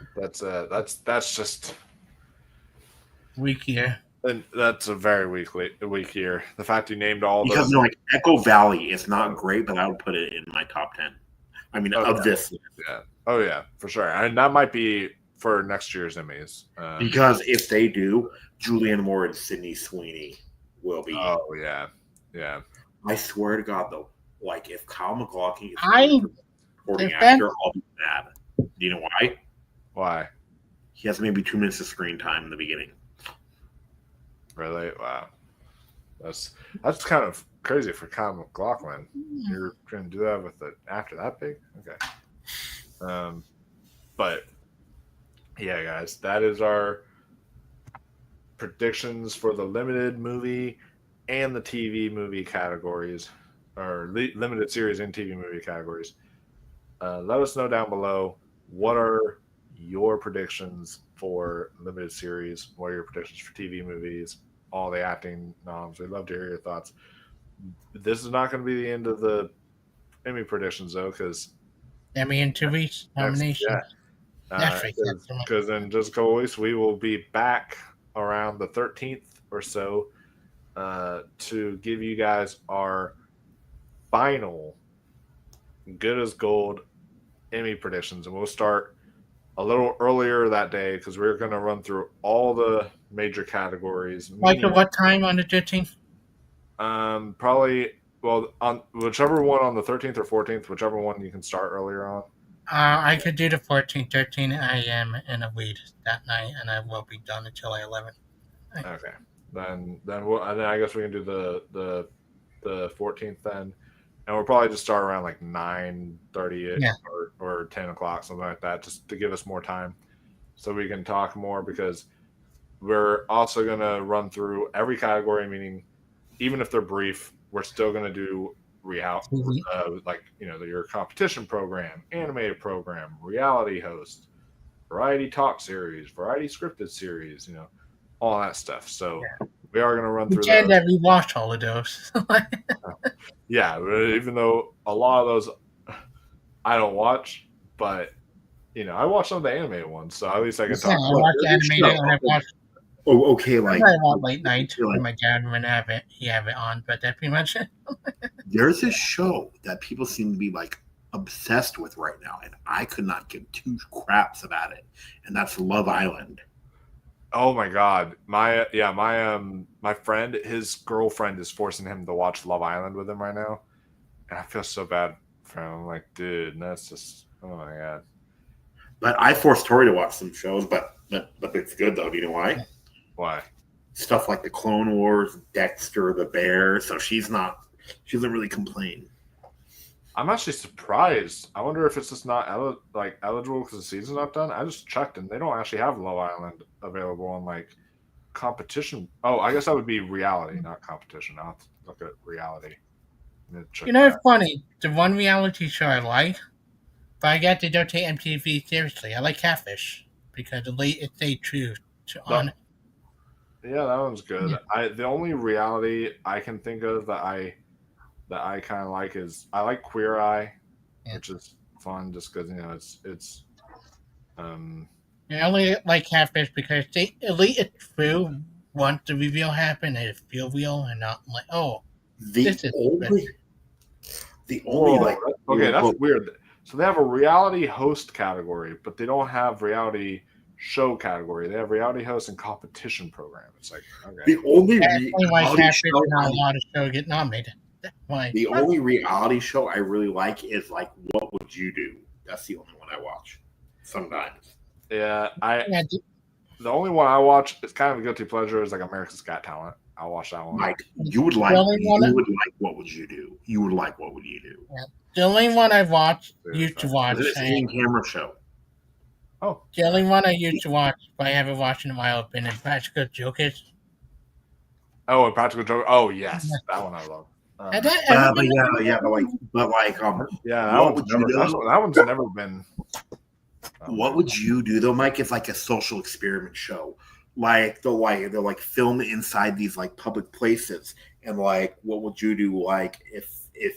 that's just weak year. And that's a very weak year. The fact you named all because those, like Echo Valley is not great, but I would put it in my top 10. I mean, of this list. Yeah. Oh yeah, for sure. And that might be for next year's Emmys. Because if they do, Julianne Moore and Sydney Sweeney will be. Oh yeah, yeah. I swear to God, though, like if Kyle MacLachlan is supporting defend- actor, I'll be mad. Do you know why? Why? He has maybe 2 minutes of screen time in the beginning. Really? Wow. That's kind of crazy for Kyle MacLachlan. You're going to do that with an actor that big? Okay. But yeah, guys, that is our predictions for the limited movie and the TV movie categories, or limited series and TV movie categories. Let us know down below, what are your predictions for limited series? What are your predictions for TV movies? All the acting noms. We'd love to hear your thoughts. This is not going to be the end of the Emmy predictions, though, because Emmy and 2 weeks nomination. Because in just a couple weeks, we will be back around the 13th or so to give you guys our final good as gold Emmy predictions, and we'll start a little earlier that day because we're going to run through all the major categories. Like at what time on the 13th? Probably on whichever one on the 13th or 14th, whichever one you can start earlier on. I could do the 14th, 13 a.m. in a weed that night, and I will be done until 11. Okay, then I guess we can do the 14th then, and we'll probably just start around like 9:30 Yeah. or 10 o'clock, something like that, just to give us more time so we can talk more because we're also going to run through every category, meaning even if they're brief, we're still going to do like your competition program, animated program, reality host, variety talk series, variety scripted series, all that stuff. So we are going to run through Pretend those. that we watched all of those. Yeah, even though a lot of those I don't watch, but I watch some of the animated ones, so at least I can talk. I watch animated and I watch. Oh, okay. Like I watch late night like, when my dad would have it. He have it on, but that's pretty much it. there's a show that people seem to be like obsessed with right now, and I could not give two craps about it, and that's Love Island. Oh my god, my friend, his girlfriend is forcing him to watch Love Island with him right now, and I feel so bad for him. I'm like, dude, that's just oh my god. But I forced Tori to watch some shows, but it's good though. Do you know why? Why? Stuff like the Clone Wars, Dexter, the Bear. So she doesn't really complain. I'm actually surprised. I wonder if it's just not eligible because the season's not done. I just checked and they don't actually have Love Island available on like competition. Oh, I guess that would be reality, not competition. I'll have to look at reality. It's funny. The one reality show I like, but I got to don't take MTV seriously. I like Catfish because it stayed true to on. Yeah, that one's good. Yeah. The only reality I can think of that I kind of like is I like Queer Eye, which is fun just because it's. I only like Catfish because they elite it true once the reveal happened and it feel real and not like the only like okay, that's weird. So they have a reality host category, but they don't have reality show category. They have reality host and competition program. It's like okay. The only reality show not a lot of show get nominated. The only reality show I really like is like What Would You Do? That's the only one I watch sometimes. Yeah, the only one I watch, it's kind of a guilty pleasure, is like America's Got Talent. I'll watch that one. Like you would like What Would You Do? You would like What Would You Do? Yeah. The only one I watched used to watch. It's an in-camera show. Oh, the only one I used to watch, but I haven't watched in a while, has been Practical Jokers. Oh, and Practical Joker. Oh yes, that one I love. That one's never been. What Would You Do though, Mike? It's like a social experiment show. Like they're like film inside these like public places, and like what would you do like if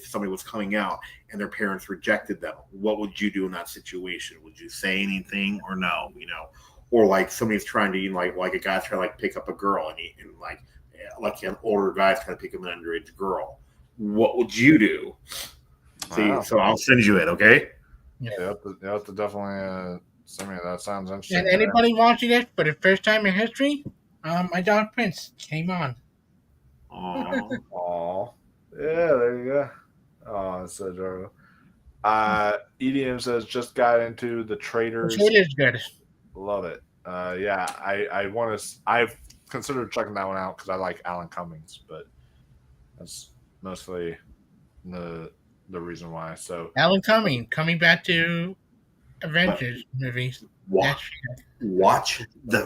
somebody was coming out and their parents rejected them? What would you do in that situation? Would you say anything or no? Or like somebody's trying to like a guy's trying to like pick up a girl and like an older guy's trying to pick up an underage girl. What would you do? Wow. See, so I'll send you it, okay? Yeah, you have to definitely send me that. Sounds interesting. And anybody watching it for the first time in history, my dog Prince came on. Aww. Yeah, there you go. Oh, that's so adorable. EDM says just got into The Traitors. The Traitors good. Love it. Yeah, I want to. I've considered checking that one out because I like Alan Cummings, but that's mostly the reason why. So Alan Cummings coming back to Avengers movies. Watch the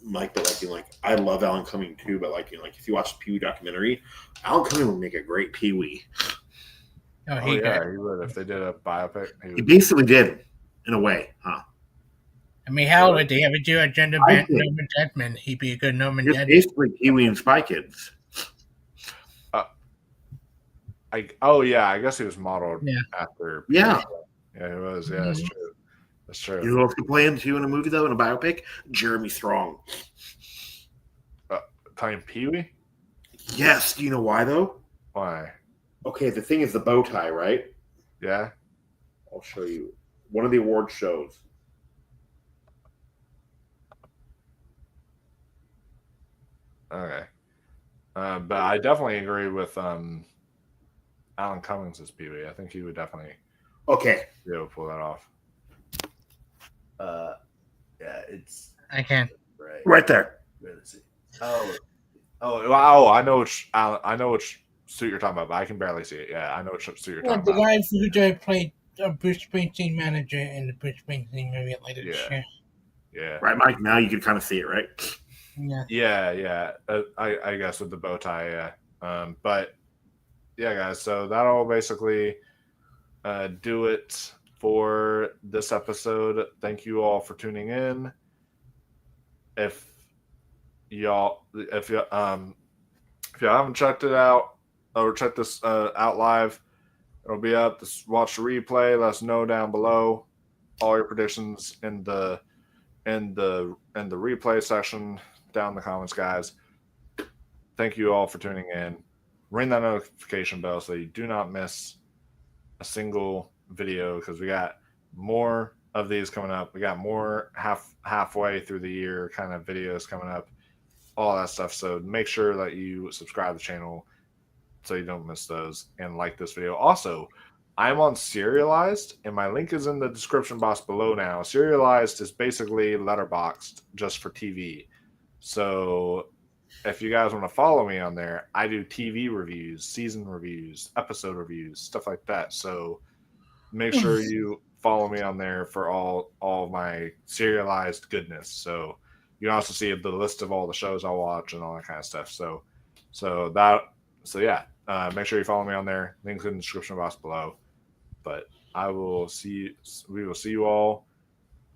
Mike, but I love Alan Cumming too, but if you watch the Pee Wee documentary, Alan Cumming would make a great Pee Wee. Oh, he would. If they did a biopic, he basically did, in a way, huh? I mean, how would they ever do a gender Norman Desmond? He'd be a good Norman Desmond. Basically, Pee Wee and Spy Kids. I guess he was modeled after. Yeah, he was. Yeah, that's true. That's true. You know who else could play him too in a movie though, in a biopic? Jeremy Strong. Playing Pee Wee? Yes. Do you know why though? Why? Okay, the thing is the bow tie, right? Yeah. I'll show you one of the award shows. Okay. But I definitely agree with Alan Cummings as Pee-wee. I think he would definitely Okay. be able to pull that off. Yeah, it's I can. Right there. Where is it? Oh, I know which suit you're talking about, but I can barely see it. Yeah, I know which suit you're Yeah, talking the about. guy who played Bruce Springsteen manager in the Bruce Springsteen movie later this year. Yeah. Right, Mike. Now you can kind of see it, right? Yeah. Yeah. I guess with the bow tie, yeah. But yeah, guys. So that'll basically do it for this episode. Thank you all for tuning in. If y'all haven't checked it out or checked this out live, it'll be up. Just watch the replay. Let us know down below all your predictions in the replay section down in the comments, guys. Thank you all for tuning in. Ring that notification bell so you do not miss a single video, because we got more of these coming up. We got more halfway through the year kind of videos coming up, all that stuff. So make sure that you subscribe to the channel so you don't miss those, and like this video. Also, I'm on Serialized, and my link is in the description box below now. Serialized is basically Letterboxd just for TV. So if you guys want to follow me on there, I do TV reviews, season reviews, episode reviews, stuff like that. So make sure you follow me on there for all of my serialized goodness. So you can also see the list of all the shows I watch and all that kind of stuff. So yeah, make sure you follow me on there. Links in the description box below. But we will see you all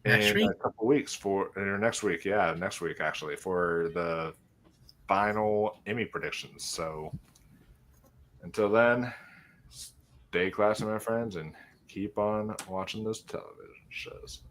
in a couple weeks next week. Yeah, next week actually, for the final Emmy predictions. So until then, stay classy, my friends, and keep on watching those television shows.